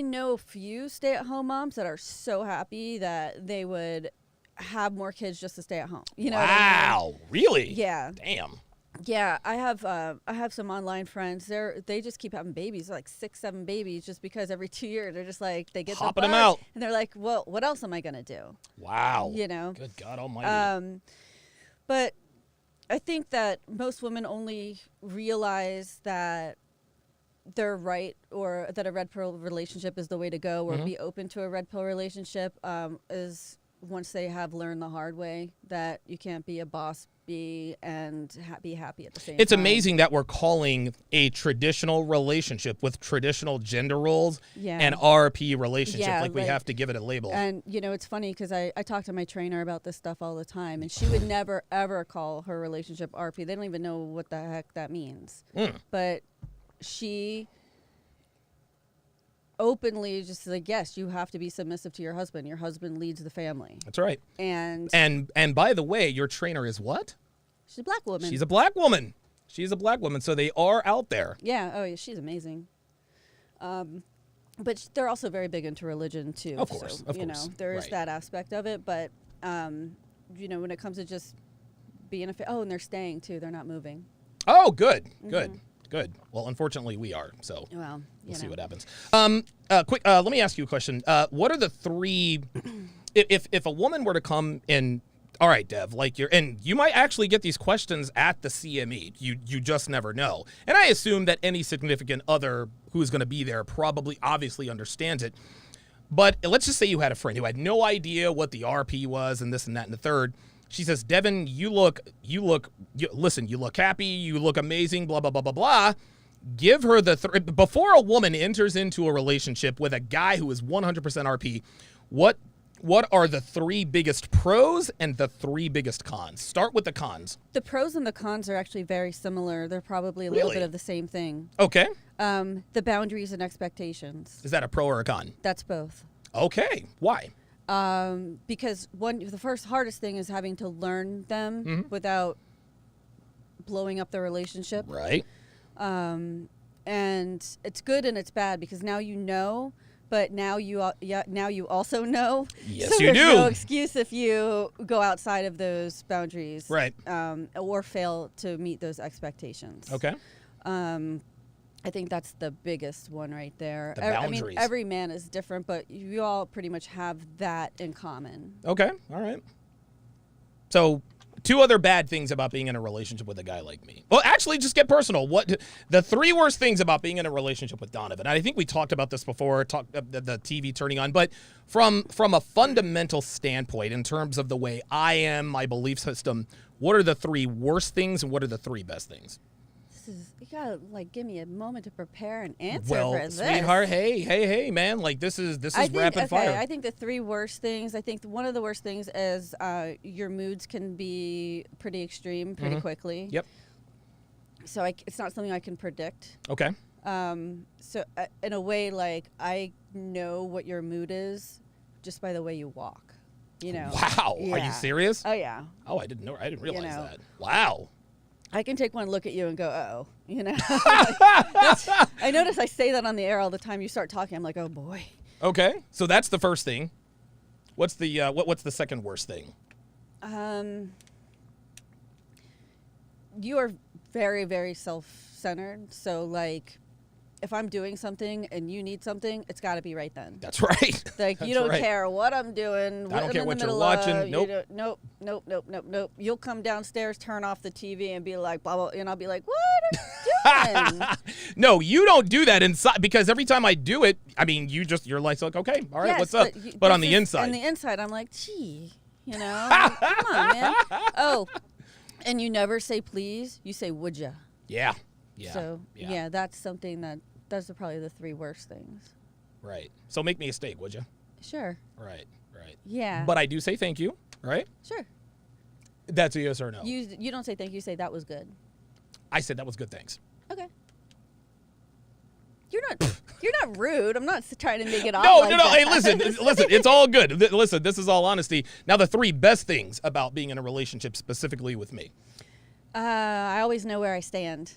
know a few stay-at-home moms that are so happy that they would have more kids just to stay at home. You know? Wow, what I mean? Really? Yeah. Damn. Yeah, I have some online friends. They just keep having babies, like 6-7 babies, just because every 2 years they're just like they get hopping them out, and they're like, well, what else am I gonna do? Wow. Good God Almighty. But I think that most women only realize that they're right or that a red pill relationship is the way to go or be open to a red pill relationship is once they have learned the hard way that you can't be a boss bee and be happy at the same time. It's amazing that we're calling a traditional relationship with traditional gender roles an RP relationship. Like we have to give it a label. And, it's funny because I talk to my trainer about this stuff all the time, and she would never, ever call her relationship RP. They don't even know what the heck that means. But she openly just like, yes, you have to be submissive to your husband. Your husband leads the family. That's right. And by the way, your trainer is what? She's a black woman. She's a black woman. She's a black woman. So they are out there. Yeah. Oh, yeah. She's amazing. But they're also very big into religion too. Of course. So, of course. There is that aspect of it. But, when it comes to just being and they're staying too. They're not moving. Oh, good. Good. Good. Well, unfortunately, we are. So Well, we'll see what happens. Quick. Let me ask you a question. What are the three? If a woman were to come in, all right, Dev, and you might actually get these questions at the CME. You just never know. And I assume that any significant other who's going to be there probably obviously understands it. But let's just say you had a friend who had no idea what the RP was and this and that and the third. She says, Devon, you look happy, you look amazing, blah, blah, blah, blah, blah. Give her before a woman enters into a relationship with a guy who is 100% RP, what are the three biggest pros and the three biggest cons? Start with the cons. The pros and the cons are actually very similar. They're probably a little bit of the same thing. Okay. The boundaries and expectations. Is that a pro or a con? That's both. Okay. Why? Because the first hardest thing is having to learn them without blowing up the relationship. Right. And it's good and it's bad because now you know, but now you also know. Yes, so you there's do. no excuse if you go outside of those boundaries. Right. Or fail to meet those expectations. Okay. I think that's the biggest one right there. The boundaries. I mean, every man is different, but you all pretty much have that in common. Okay. All right. So, two other bad things about being in a relationship with a guy like me. Well, actually, just get personal. What the three worst things about being in a relationship with Donovan? I think we talked about this before, the TV turning on, but from a fundamental standpoint, in terms of the way I am, my belief system, what are the three worst things and what are the three best things? You gotta give me a moment to prepare an answer for this. Well, sweetheart, hey, man, this is rapid fire. I think the three worst things. I think one of the worst things is your moods can be pretty extreme pretty quickly. Yep. So it's not something I can predict. Okay. So in a way, I know what your mood is just by the way you walk. Wow. Yeah. Are you serious? Oh yeah. Oh, I didn't know. I didn't realize that. Wow. I can take one look at you and go, oh, I notice I say that on the air all the time. You start talking, I'm like, oh boy. Okay, so that's the first thing. What's the what's the second worst thing? You are very, very self-centered. So if I'm doing something and you need something, it's got to be right then. That's right. You don't care what I'm doing. I don't care what you're watching. Nope. Nope. You'll come downstairs, turn off the TV, and be like, blah, blah, and I'll be like, what are you doing? No, you don't do that inside because every time I do it, I mean, you're like, okay, all right, yes, what's up? But on the inside. On the inside, I'm like, gee, come on, man. Oh, and you never say please. You say, would ya? Yeah. So, yeah, that's something those are probably the three worst things. Right. So make me a steak, would you? Sure. Right. Yeah. But I do say thank you, right? Sure. That's a yes or no. You don't say thank you, you say that was good. I said that was good, thanks. Okay. You're not rude. I'm not trying to make it off No. that. Hey, listen, it's all good. Listen, this is all honesty. Now, the three best things about being in a relationship specifically with me. I always know where I stand.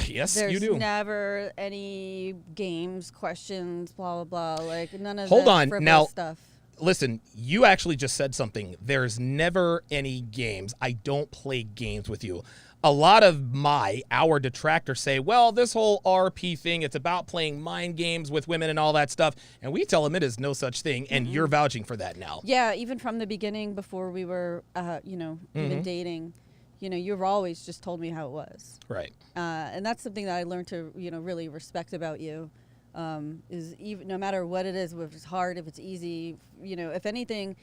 Yes, There's you do. never any games, questions, blah, blah, blah. None of Hold the on. frivolous Now, stuff. Listen, you actually just said something. There's never any games. I don't play games with you. A lot of our detractors say, well, this whole RP thing, it's about playing mind games with women and all that stuff. And we tell them it is no such thing. And you're vouching for that now. Yeah, even from the beginning before we were, even dating, you've always just told me how it was. Right. And that's something that I learned to, really respect about you. Is even no matter what it is, if it's hard, if it's easy, if anything,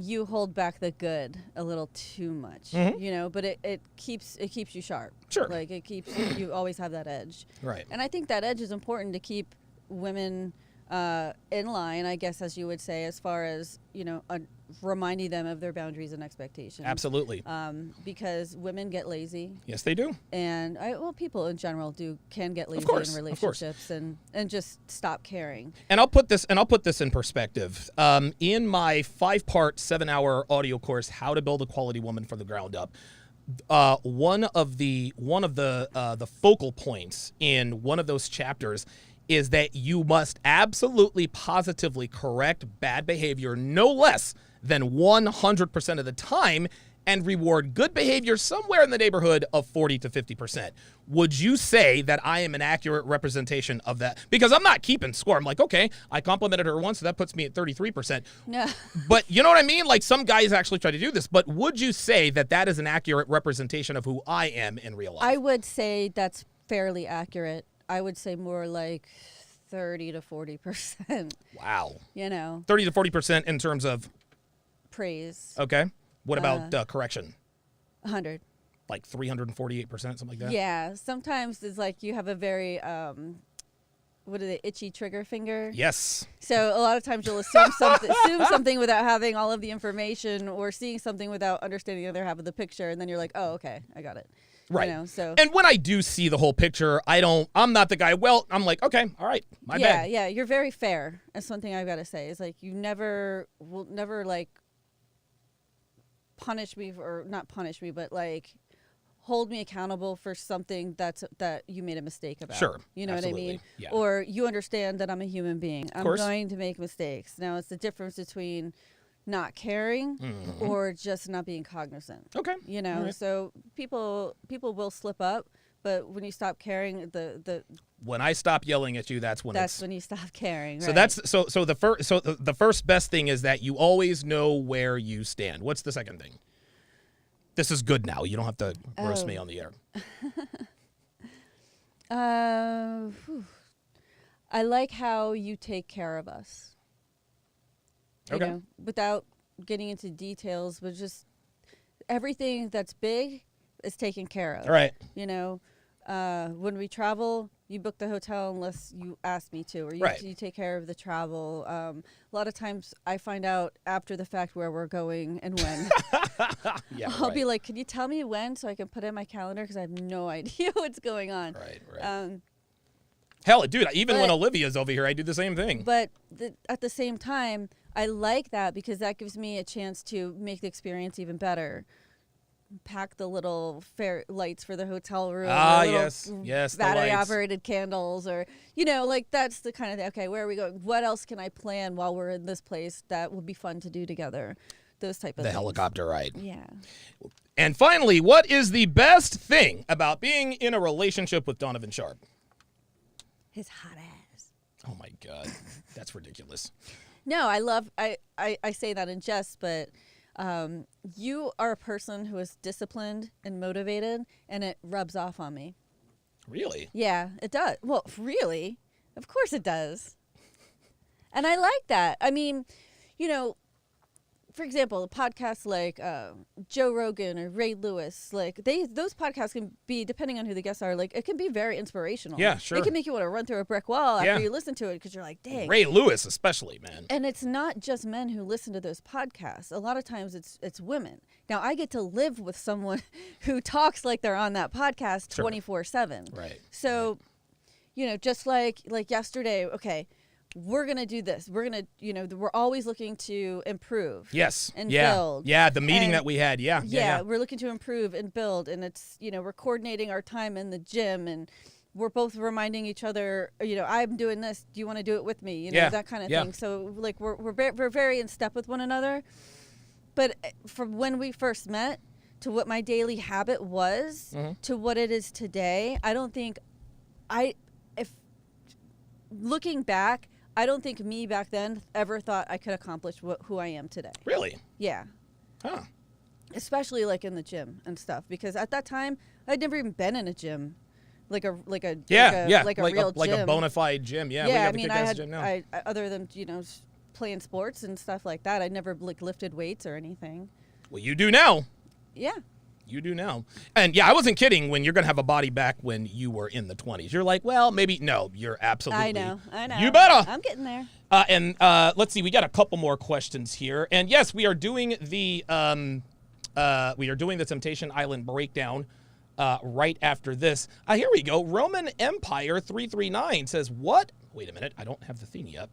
you hold back the good a little too much, but it keeps you sharp. Sure. It keeps you always have that edge. Right. And I think that edge is important to keep women in line, I guess, as you would say, as far as, reminding them of their boundaries and expectations. Absolutely. Because women get lazy. Yes, they do. And people in general can get lazy course, in relationships and just stop caring. And I'll put this in perspective. In my 5-part 7-hour audio course, How to Build a Quality Woman from the Ground Up, one of the focal points in one of those chapters is that you must absolutely positively correct bad behavior no less than 100% of the time, and reward good behavior somewhere in the neighborhood of 40 to 50%. Would you say that I am an accurate representation of that? Because I'm not keeping score. I'm like, okay, I complimented her once, so that puts me at 33%. No. But you know what I mean? Like, some guys actually try to do this. But would you say that that is an accurate representation of who I am in real life? I would say that's fairly accurate. I would say more like 30 to 40%. Wow. 30 to 40% in terms of praise. Okay. What about correction? 100. Like 348%, something like that? Yeah. Sometimes it's like you have a very, what are they, itchy trigger finger? Yes. So a lot of times you'll assume something without having all of the information, or seeing something without understanding the other half of the picture, and then you're like, oh, okay, I got it. Right. So. And when I do see the whole picture, I'm not the guy. Well, I'm like, okay, all right, my bad. Yeah, you're very fair. That's one thing I've got to say is like, you will never like punish me, or not punish me, but like hold me accountable for something that you made a mistake about. Sure. You know absolutely. what I mean? Yeah. Or you understand that I'm a human being. I'm going to make mistakes. Now, it's the difference between not caring or just not being cognizant. Okay. Right. So people will slip up, but when you stop caring, when I stop yelling at you, that's when you stop caring. So right? that's the first best thing is that you always know where you stand. What's the second thing? This is good now. You don't have to roast me on the air. I like how you take care of us. Okay. Without getting into details, but just everything that's big is taken care of. All right. When we travel, you book the hotel unless you ask me to, or you take care of the travel. A lot of times I find out after the fact where we're going and when. I'll be like, can you tell me when so I can put it in my calendar, because I have no idea what's going on. Right. Hell, dude, even when Olivia's over here, I do the same thing. But at the same time, I like that because that gives me a chance to make the experience even better. Pack the little fair lights for the hotel room. Yes, battery operated candles, or like that's the kind of thing. Okay, where are we going? What else can I plan while we're in this place that would be fun to do together? Those type of things. The helicopter ride. Yeah. And finally, what is the best thing about being in a relationship with Donovan Sharpe? His hot ass. Oh my God, that's ridiculous. No, I say that in jest, but you are a person who is disciplined and motivated, and it rubs off on me. Really? Yeah, it does. Well, really? Of course it does. And I like that. I mean, for example, podcasts like Joe Rogan or Ray Lewis, like those podcasts can be, depending on who the guests are, like it can be very inspirational. Yeah, sure. It can make you want to run through a brick wall after you listen to it, because you're like, dang. Ray Lewis especially, man. And it's not just men who listen to those podcasts. A lot of times it's women. Now, I get to live with someone who talks like they're on that podcast 24/7. Right. So, just like yesterday, okay, we're going to do this. We're going to, we're always looking to improve. Yes. And build. Yeah, the meeting that we had. Yeah, we're looking to improve and build. And it's, we're coordinating our time in the gym, and we're both reminding each other, I'm doing this. Do you want to do it with me? That kind of thing. So, like, we're very in step with one another. But from when we first met to what my daily habit was to what it is today, I don't think looking back, I don't think me back then ever thought I could accomplish who I am today. Really? Yeah. Huh. Especially like in the gym and stuff, because at that time I'd never even been in a gym, like a real gym, like a bona fide gym. Yeah. Yeah. We have I gym now. I other than playing sports and stuff like that, I never like lifted weights or anything. Well, you do now. Yeah. You do now. And yeah, I wasn't kidding when you're going to have a body back when you were in the 20s. You're like, well, maybe. No, you're absolutely. I know. You better. I'm getting there. And let's see, we got a couple more questions here. And yes, we are doing the Temptation Island breakdown right after this. Here we go. Roman Empire 339 says, what? Wait a minute. I don't have the thingy up.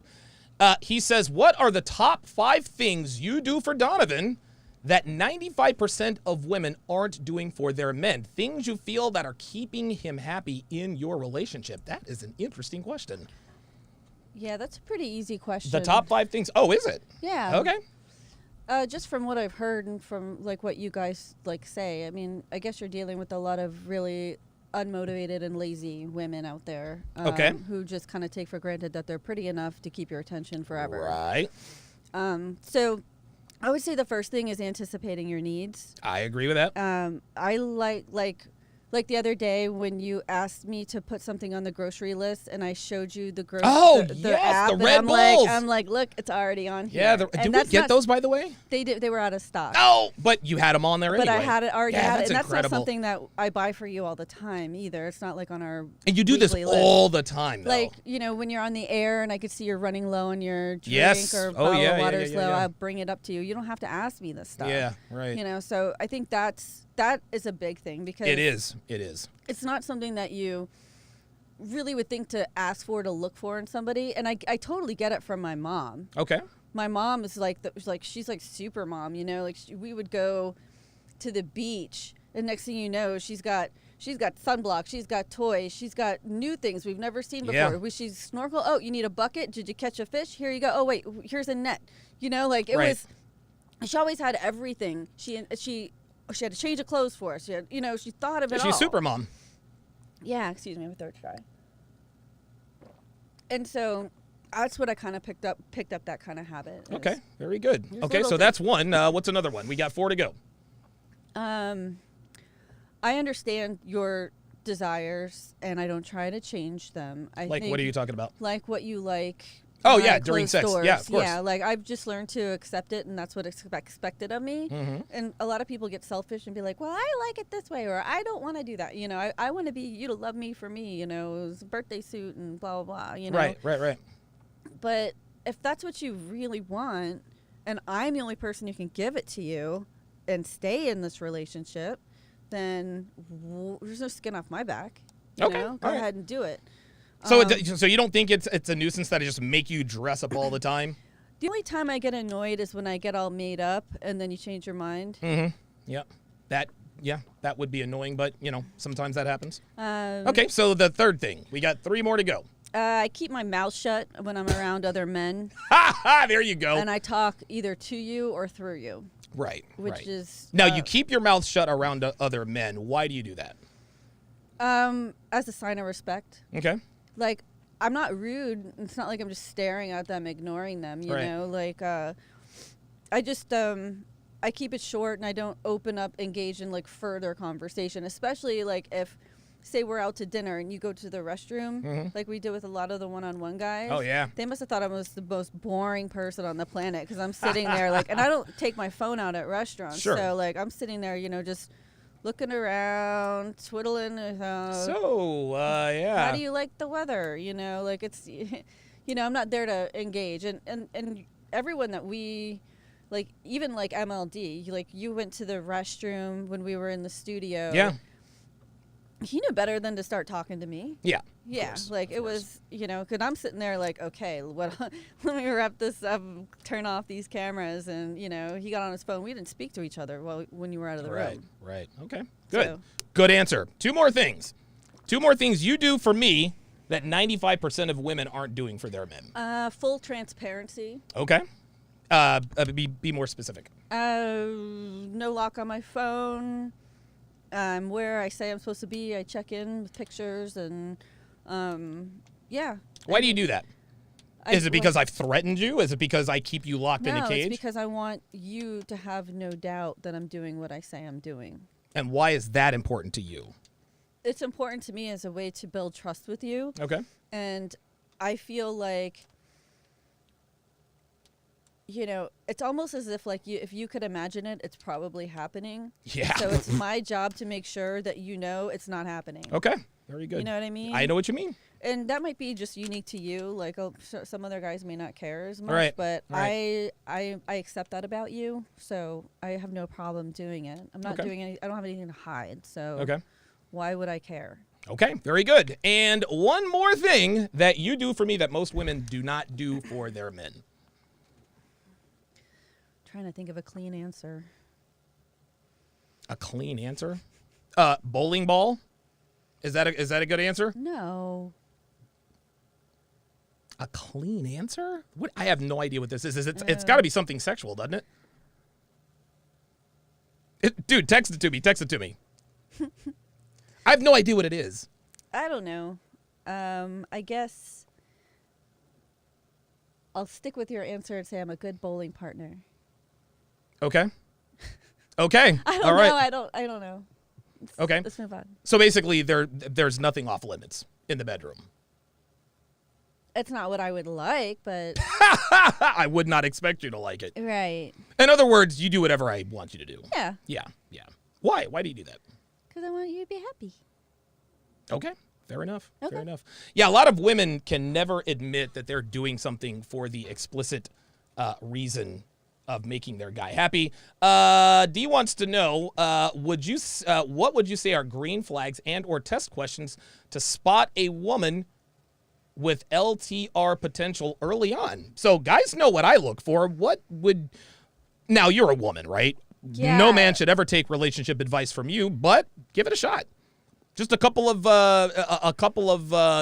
He says, what are the top 5 things you do for Donovan that 95% of women aren't doing for their men? Things you feel that are keeping him happy in your relationship. That is an interesting question. Yeah, that's a pretty easy question. The top 5 things. Oh, is it? Yeah. Okay. Just from what I've heard and from like what you guys like say, I mean, I guess you're dealing with a lot of really unmotivated and lazy women out there, who just kind of take for granted that they're pretty enough to keep your attention forever. Right. So I would say the first thing is anticipating your needs. I agree with that. I like the other day when you asked me to put something on the grocery list and I showed you the yes, app, the Red Bulls. I'm like, look, it's already on here. Yeah, did we get those, by the way? They were out of stock. Oh, but you had them on there anyway. But I had it already. Yeah, and that's incredible. not something that I buy for you all the time either. It's not like on our And you do this weekly list. all the time, though. Like, when you're on the air and I could see you're running low on your drink Yes. or Oh, bottle yeah, of yeah, water's yeah, low, yeah. I'll bring it up to you. You don't have to ask me this stuff. Yeah, right. So I think that is a big thing because It is. it's not something that you really would think to ask for, to look for in somebody. And I totally get it from my mom. Okay. My mom is she's like super mom, we would go to the beach and next thing you know, she's got sunblock, she's got toys, she's got new things we've never seen before. Yeah. She's snorkel. Oh, you need a bucket? Did you catch a fish? Here you go. Oh wait, here's a net. It Right. was, she always had everything. She had to change of clothes for us. She had, she thought of it all. She's super mom. Yeah, excuse me, my throat's dry. And so that's what I kind of picked up that kind of habit. Okay, very good. There's Okay, so little that's one. What's another one? We got 4 to go. I understand your desires, and I don't try to change them. I Like, think, what are you talking about? Like what you like. Oh, behind yeah, during closed sex. doors. Yeah, of course. Yeah, like I've just learned to accept it, and that's what expected of me. Mm-hmm. And a lot of people get selfish and be like, well, I like it this way, or I don't want to do that. I want to be you to love me for me. It was a birthday suit and blah, blah, blah, Right. But if that's what you really want, and I'm the only person who can give it to you and stay in this relationship, then there's no skin off my back. Go ahead and do it. So, so you don't think it's a nuisance that it just make you dress up all the time? The only time I get annoyed is when I get all made up and then you change your mind. Mm-hmm. Yep. That would be annoying, but sometimes that happens. Okay, so the third thing, we got 3 more to go. I keep my mouth shut when I'm around other men. There you go. And I talk either to you or through you. Right. Which is now you keep your mouth shut around other men. Why do you do that? As a sign of respect. Okay. Like, I'm not rude. It's not like I'm just staring at them, ignoring them, you know? Like, I just, I keep it short and I don't engage in, like, further conversation, especially, like, if, say we're out to dinner and you go to the restroom, like we did with a lot of the one-on-one guys. Oh, yeah. They must have thought I was the most boring person on the planet because I'm sitting there, like, and I don't take my phone out at restaurants. Sure. So, like, I'm sitting there, just looking around, twiddling. Yeah. How do you like the weather? Like it's, I'm not there to engage. And everyone that we, like, even like MLD, like you went to the restroom when we were in the studio. Yeah. He knew better than to start talking to me. Yeah. Yeah, like it was, because I'm sitting there like, okay, let me wrap this up, turn off these cameras, and he got on his phone. We didn't speak to each other when you were out of the room. Right. Okay. Good. Good answer. 2 more things. 2 more things you do for me that 95% of women aren't doing for their men. Full transparency. Okay. Be more specific. No lock on my phone. I'm where I say I'm supposed to be. I check in with pictures and. Yeah. Why do you do that? Is it because I've threatened you? Is it because I keep you locked in a cage? No, it's because I want you to have no doubt that I'm doing what I say I'm doing. And why is that important to you? It's important to me as a way to build trust with you. Okay. And I feel like, it's almost as if, like, if you could imagine it, it's probably happening. Yeah. So it's my job to make sure that it's not happening. Okay. Very good. You know what I mean? I know what you mean. And that might be just unique to you. Like, some other guys may not care as much. Right. But Right. I accept that about you. So I have no problem doing it. I'm not doing any. I don't have anything to hide. So why would I care? Okay. Very good. And one more thing that you do for me that most women do not do for their men. Trying to think of a clean answer. A clean answer? Bowling ball? Is that a good answer? No. A clean answer? What? I have no idea what this is. It's got to be something sexual, doesn't it? Dude, text it to me. Text it to me. I have no idea what it is. I don't know. I guess I'll stick with your answer and say I'm a good bowling partner. Okay. Okay. I don't All right. know. I don't know. Okay. Let's move on. So basically, there's nothing off limits in the bedroom. It's not what I would like, but I would not expect you to like it. right. In other words, you do whatever I want you to do. Yeah. Yeah. Yeah. Why? Why do you do that? Because I want you to be happy. Okay. Fair enough. Okay. Fair enough. Yeah, a lot of women can never admit that they're doing something for the explicit reason of making their guy happy. D wants to know, what would you say are green flags and or test questions to spot a woman with LTR potential early on? So guys know what I look for. Now you're a woman, right? Yeah. No man should ever take relationship advice from you, but give it a shot. Just a couple of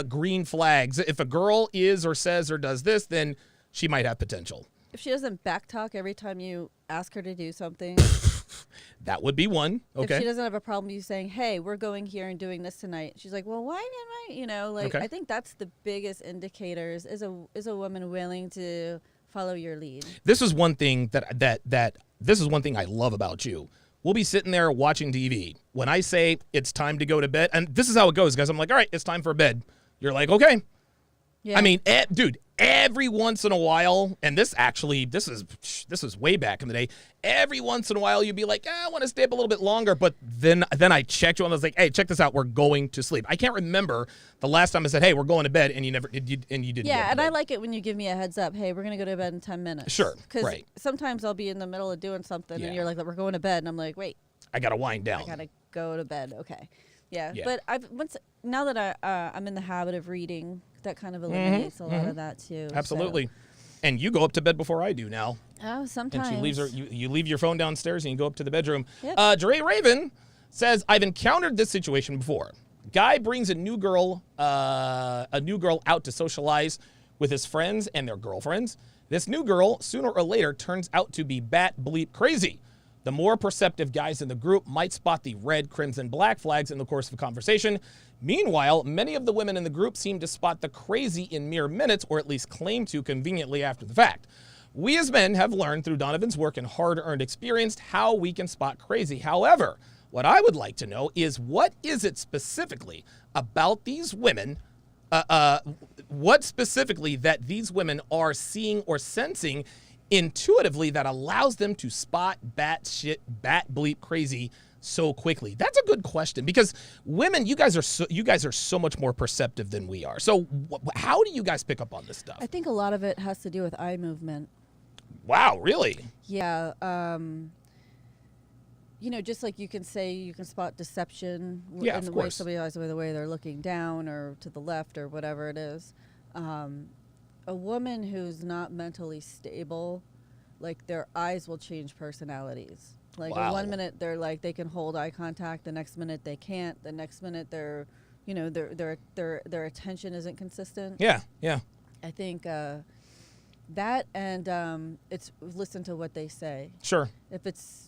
green flags. If a girl is or says or does this, then she might have potential. If she doesn't backtalk every time you ask her to do something. That would be one. Okay. If she doesn't have a problem with you saying, hey, we're going here and doing this tonight. She's like, well, why am I, Okay. I think that's the biggest indicators. Is a woman willing to follow your lead? This is one thing this is one thing I love about you. We'll be sitting there watching TV. When I say it's time to go to bed, and this is how it goes, guys. I'm like, all right, it's time for bed. You're like, okay. Yeah. I mean, dude, every once in a while, and this is way back in the day. Every once in a while, you'd be like, I want to stay up a little bit longer. But then I checked you and I was like, hey, check this out. We're going to sleep. I can't remember the last time I said, hey, we're going to bed, and you didn't. Yeah, and I like it when you give me a heads up. Hey, we're gonna go to bed in 10 minutes. Sure, Because right. sometimes I'll be in the middle of doing something, Yeah. and you're like, we're going to bed, and I'm like, wait, I gotta wind down. I gotta go to bed. Okay. Yeah. Yeah. But now that I'm in the habit of reading, that kind of eliminates a lot of that too. Absolutely. And you go up to bed before I do now. Oh, sometimes. And she leaves you leave your phone downstairs and you go up to the bedroom. Yep. Jeray Raven says, I've encountered this situation before. Guy brings a new girl out to socialize with his friends and their girlfriends. This new girl, sooner or later, turns out to be bat bleep crazy. The more perceptive guys in the group might spot the red, crimson, black flags in the course of a conversation. Meanwhile, many of the women in the group seem to spot the crazy in mere minutes, or at least claim to conveniently after the fact. We as men have learned through Donovan's work and hard-earned experience how we can spot crazy. However, what I would like to know is, what is it specifically about these women, what specifically that these women are seeing or sensing intuitively that allows them to spot bat bleep crazy so quickly? That's a good question, because women, you guys are so much more perceptive than we are. So how do you guys pick up on this stuff? I think a lot of it has to do with eye movement. Wow, really? Yeah. Just like you can say you can spot deception in the way somebody eyes, the way they're looking down or to the left or whatever it is. A woman who's not mentally stable, like their eyes will change personalities. Like Wow. one minute they're like they can hold eye contact, the next minute they can't, the next minute they're, their attention isn't consistent. Yeah, yeah. I think that and it's listen to what they say. Sure. If it's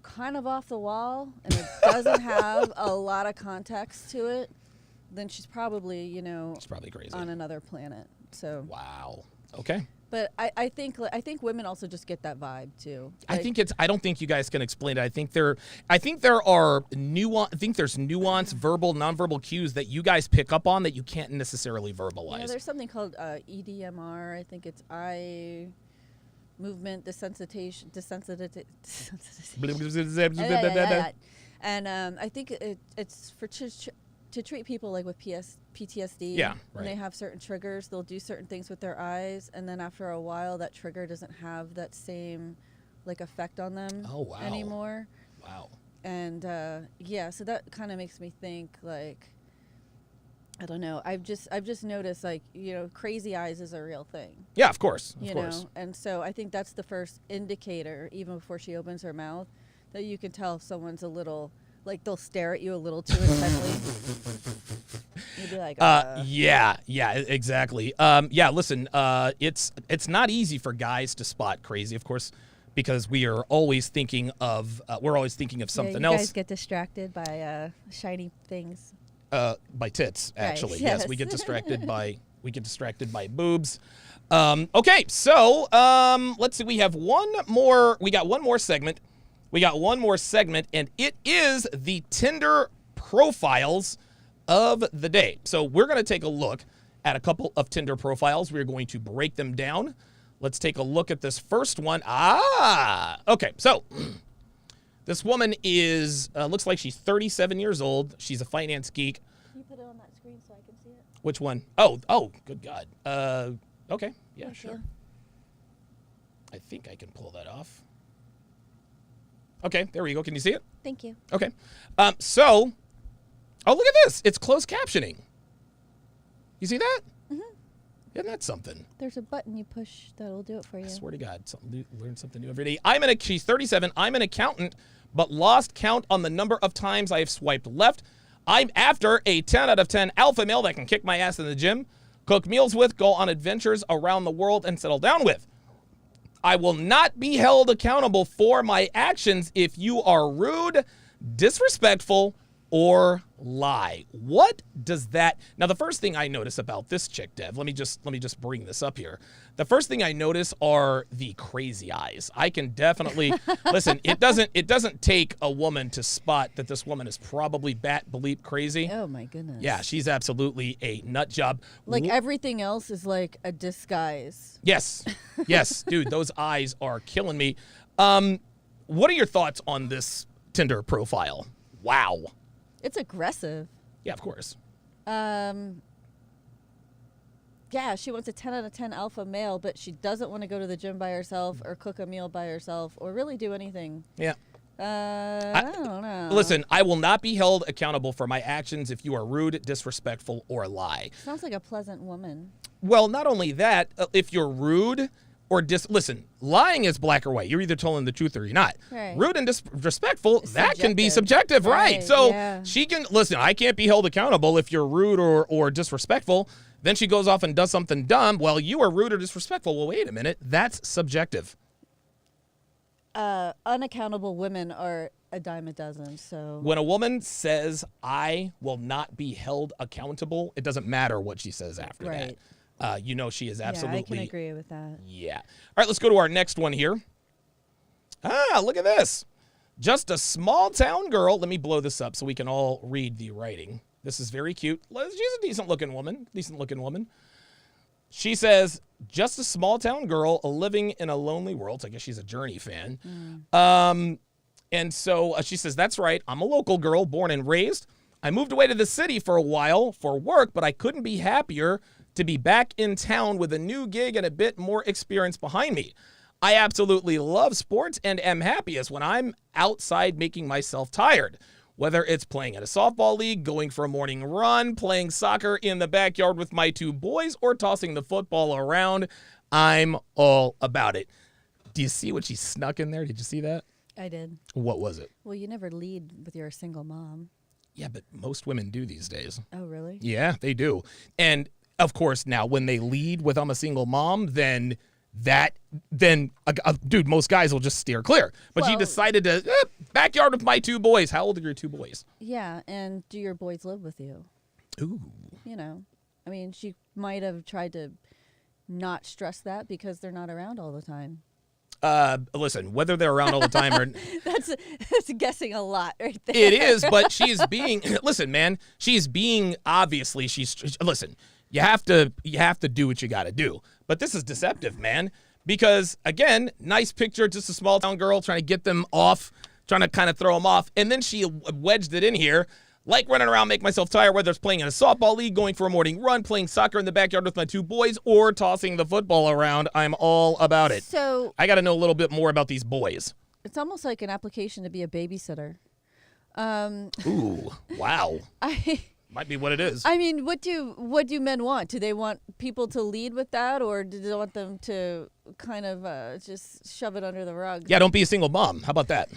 kind of off the wall and it doesn't have a lot of context to it, then she's probably, It's probably crazy. on another planet. So Wow. Okay. But I think women also just get that vibe too. I don't think you guys can explain it. I think there's nuance, verbal, nonverbal cues that you guys pick up on that you can't necessarily verbalize. there's something called EDMR. I think it's eye movement desensitization. And I think it's for to treat people like with PTSD. Yeah, when right. they have certain triggers, they'll do certain things with their eyes, and then after a while, that trigger doesn't have that same effect on them anymore. Wow. And so that kind of makes me think I don't know. I've just noticed crazy eyes is a real thing. Yeah, of course. Of course. And so I think that's the first indicator, even before she opens her mouth, that you can tell if someone's a little. They'll stare at you a little too intently. You'd be like, yeah, exactly. Listen, it's not easy for guys to spot crazy, of course, because we are always thinking of something you else. guys get distracted by shiny things. By tits, actually. Right, Yes, yes. we get distracted by boobs. Okay, so let's see. We got one more segment. And it is the Tinder profiles of the day. So we're going to take a look at a couple of Tinder profiles. We're going to break them down. Let's take a look at this first one. Okay. So this woman is, looks like she's 37 years old. She's a finance geek. Can you put it on that screen so I can see it? Which one? Oh, good God. Okay. Yeah, Thank sure. you. I think I can pull that off. Okay, there we go. Can you see it? Thank you. Okay. So, look at this. It's closed captioning. You see that? Mm-hmm. Isn't that something? There's a button you push that'll do it for you. I swear to God, learn something new every day. She's 37. I'm an accountant, but lost count on the number of times I have swiped left. I'm after a 10 out of 10 alpha male that can kick my ass in the gym, cook meals with, go on adventures around the world, and settle down with. I will not be held accountable for my actions if you are rude, disrespectful, or lie. What does that? Now, the first thing I notice about this chick, Dev, let me just bring this up here. The first thing I notice are the crazy eyes. I can definitely listen. It doesn't take a woman to spot that this woman is probably bat bleep crazy. Oh my goodness. Yeah, she's absolutely a nut job. Like everything else is like a disguise. Yes, dude, those eyes are killing me. What are your thoughts on this Tinder profile? Wow. It's aggressive. Yeah, of course. Yeah, she wants a 10 out of 10 alpha male, but she doesn't want to go to the gym by herself or cook a meal by herself or really do anything. Yeah. I don't know. Listen, I will not be held accountable for my actions if you are rude, disrespectful, or lie. Sounds like a pleasant woman. Well, not only that, if you're rude or listen, lying is black or white. You're either telling the truth or you're not. Right. Rude and disrespectful, It's that can be subjective. subjective, right? So yeah. she can, listen, I can't be held accountable if you're rude or disrespectful. Then she goes off and does something dumb. Well, you are rude or disrespectful. Well, wait a minute. That's subjective. Unaccountable women are a dime a dozen, so. When a woman says, I will not be held accountable, it doesn't matter what she says after Right. that. You know she is absolutely. Yeah, I can agree with that. Yeah. All right, let's go to our next one here. Look at this. Just a small town girl. Let me blow this up so we can all read the writing. This is very cute. She's a decent looking woman. She says, just a small town girl living in a lonely world. So I guess she's a Journey fan. And so she says, that's right. I'm a local girl, born and raised. I moved away to the city for a while for work, but I couldn't be happier to be back in town with a new gig and a bit more experience behind me. I absolutely love sports and am happiest when I'm outside making myself tired. Whether it's playing in a softball league, going for a morning run, playing soccer in the backyard with my two boys, or tossing the football around, I'm all about it. Do you see what she snuck in there? Did you see that? I did. What was it? Well, you never lead with you're a single mom. Yeah, but most women do these days. Oh, really? Yeah, they do. And, of course, now when they lead with I'm a single mom, then dude, most guys will just steer clear. But she decided to backyard with my two boys. How old are your two boys? Yeah, and do your boys live with you? Ooh. You know, I mean, she might have tried to not stress that because they're not around all the time. Listen, whether they're around all the time or that's guessing a lot right there. it is, but she's being listen, man. She's being obviously listen. You have to do what you got to do. But this is deceptive, man. Because again, nice picture, just a small town girl trying to get them off, trying to kind of throw them off, and then she wedged it in here. Like running around, make myself tired, whether it's playing in a softball league, going for a morning run, playing soccer in the backyard with my two boys, or tossing the football around. I'm all about it. So I got to know a little bit more about these boys. It's almost like an application to be a babysitter. Ooh, wow. Might be what it is. I mean, what do men want? Do they want people to lead with that, or do they want them to kind of just shove it under the rug? Yeah, don't be a single mom. How about that?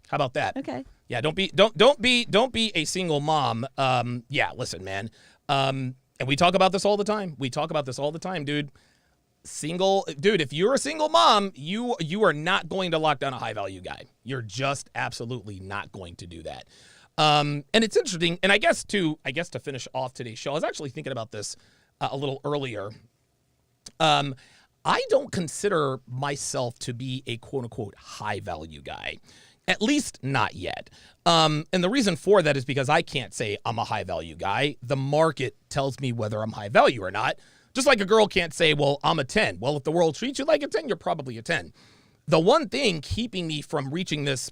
How about that? Okay. Yeah, don't be a single mom. Yeah, listen, man. And we talk about this all the time. Dude. single dude, if you're a single mom, you are not going to lock down a high value guy. You're just absolutely not going to do that. And it's interesting. And I guess to finish off today's show, I was actually thinking about this a little earlier. I don't consider myself to be a quote unquote high value guy, at least not yet. And the reason for that is because I can't say I'm a high value guy. The market tells me whether I'm high value or not. Just like a girl can't say, well, I'm a 10. Well, if the world treats you like a 10, you're probably a 10. The one thing keeping me from reaching this,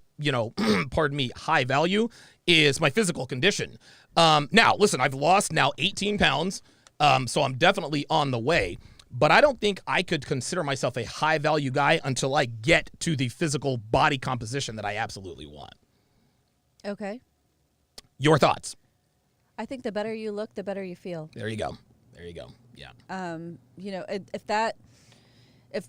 pardon me, high value is my physical condition. Now, listen, I've lost now 18 pounds, so I'm definitely on the way. But I don't think I could consider myself a high value guy until I get to the physical body composition that I absolutely want. Okay. Your thoughts? I think the better you look, the better you feel. There you go. Yeah. If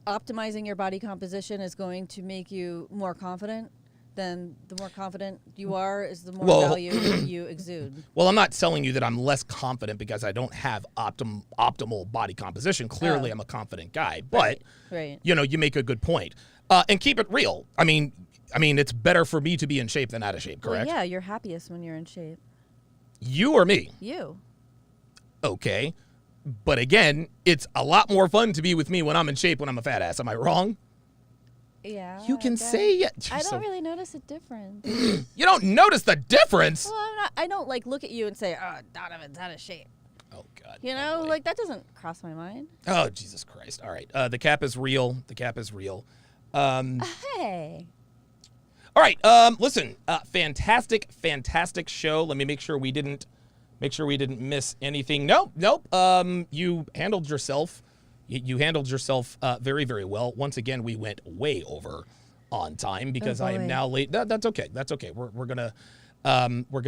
optimizing your body composition is going to make you more confident, then the more confident you are is the more value you exude. Well, I'm not telling you that I'm less confident because I don't have optimal body composition. Clearly, I'm a confident guy. But, right. You make a good point. And keep it real. I mean, it's better for me to be in shape than out of shape, correct? Well, yeah, you're happiest when you're in shape. You or me? You. Okay. But again, it's a lot more fun to be with me when I'm in shape when I'm a fat ass. Am I wrong? Yeah. You can say it. I don't really notice a difference. You don't notice the difference? Well, I don't look at you and say, oh, Donovan's out of shape. Oh, God. That doesn't cross my mind. Oh, Jesus Christ. All right. The cap is real. Hey. All right. Listen, fantastic show. Let me make sure we didn't miss anything. Nope. You handled yourself. You handled yourself very, very well. Once again, we went way over on time because I am now late. That's okay. We're gonna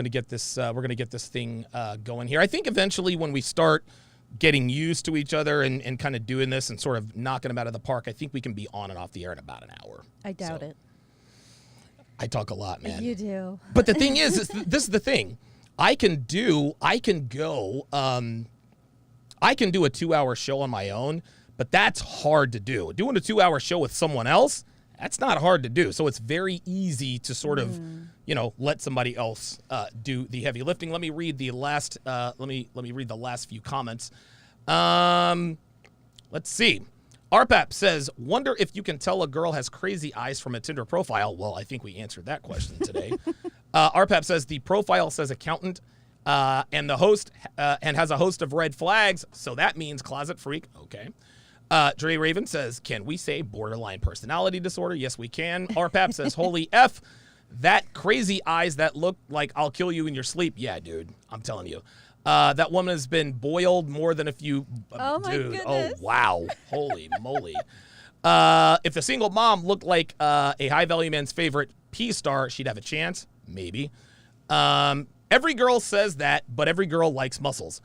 get this thing going here. I think eventually when we start getting used to each other and kind of doing this and sort of knocking them out of the park, I think we can be on and off the air in about an hour. I doubt it. I talk a lot, man. You do. But the thing is this is the thing. I can do a 2-hour show on my own, but that's hard to do. Doing a 2-hour show with someone else, that's not hard to do. So it's very easy to sort of, let somebody else do the heavy lifting. Let me read the last. Let me read the last few comments. Let's see. RPAP says, wonder if you can tell a girl has crazy eyes from a Tinder profile. Well, I think we answered that question today. RPAP says the profile says accountant and the host and has a host of red flags. So that means closet freak. Okay. Dre Raven says, can we say borderline personality disorder? Yes, we can. RPAP says, holy F, that crazy eyes that look like I'll kill you in your sleep. Yeah, dude, I'm telling you. That woman has been boiled more than a few. Oh, my goodness. Oh, wow. Holy moly. If the single mom looked like a high value man's favorite P-star, she'd have a chance. Maybe. Every girl says that, but every girl likes muscles.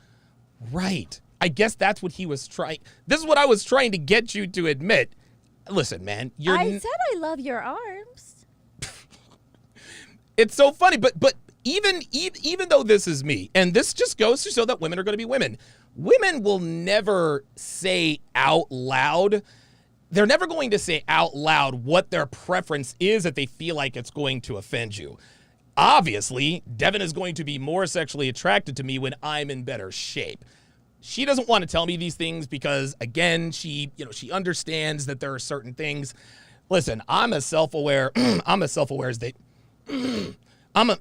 Right. I guess that's what he was trying. This is what I was trying to get you to admit. Listen, man. I said I love your arms. It's so funny, but even though this is me, and this just goes to show that women are going to be women. Women will never say out loud. They're never going to say out loud what their preference is if they feel like it's going to offend you. Obviously, Devon is going to be more sexually attracted to me when I'm in better shape. She doesn't want to tell me these things because, again, she understands that there are certain things. Listen, I'm as self-aware as they. Want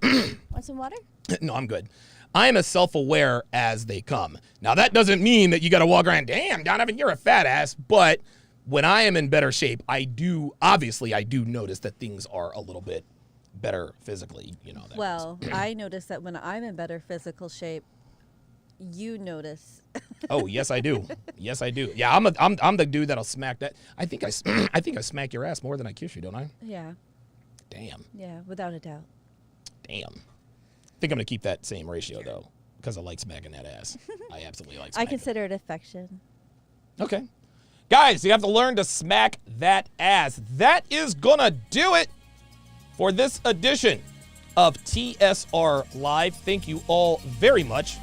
some water? No, I'm good. I am as self-aware as they come. Now, that doesn't mean that you got to walk around, damn, Donovan, you're a fat ass. But when I am in better shape, I do notice that things are a little bit better physically. Well, I notice that when I'm in better physical shape, you notice. Oh, yes, I do. Yes, I do. Yeah, I'm the dude that'll smack that. I think I smack your ass more than I kiss you, don't I? Yeah. Damn. Yeah, without a doubt. Damn. I think I'm going to keep that same ratio, though, because I like smacking that ass. I absolutely like smacking. I consider it affection. Okay. Guys, you have to learn to smack that ass. That is going to do it for this edition of TSR Live. Thank you all very much.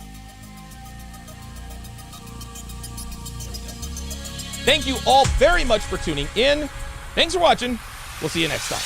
Thank you all very much for tuning in. Thanks for watching. We'll see you next time.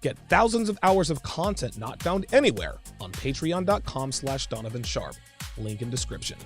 Get thousands of hours of content not found anywhere on patreon.com/Donovan Sharpe. Link in description.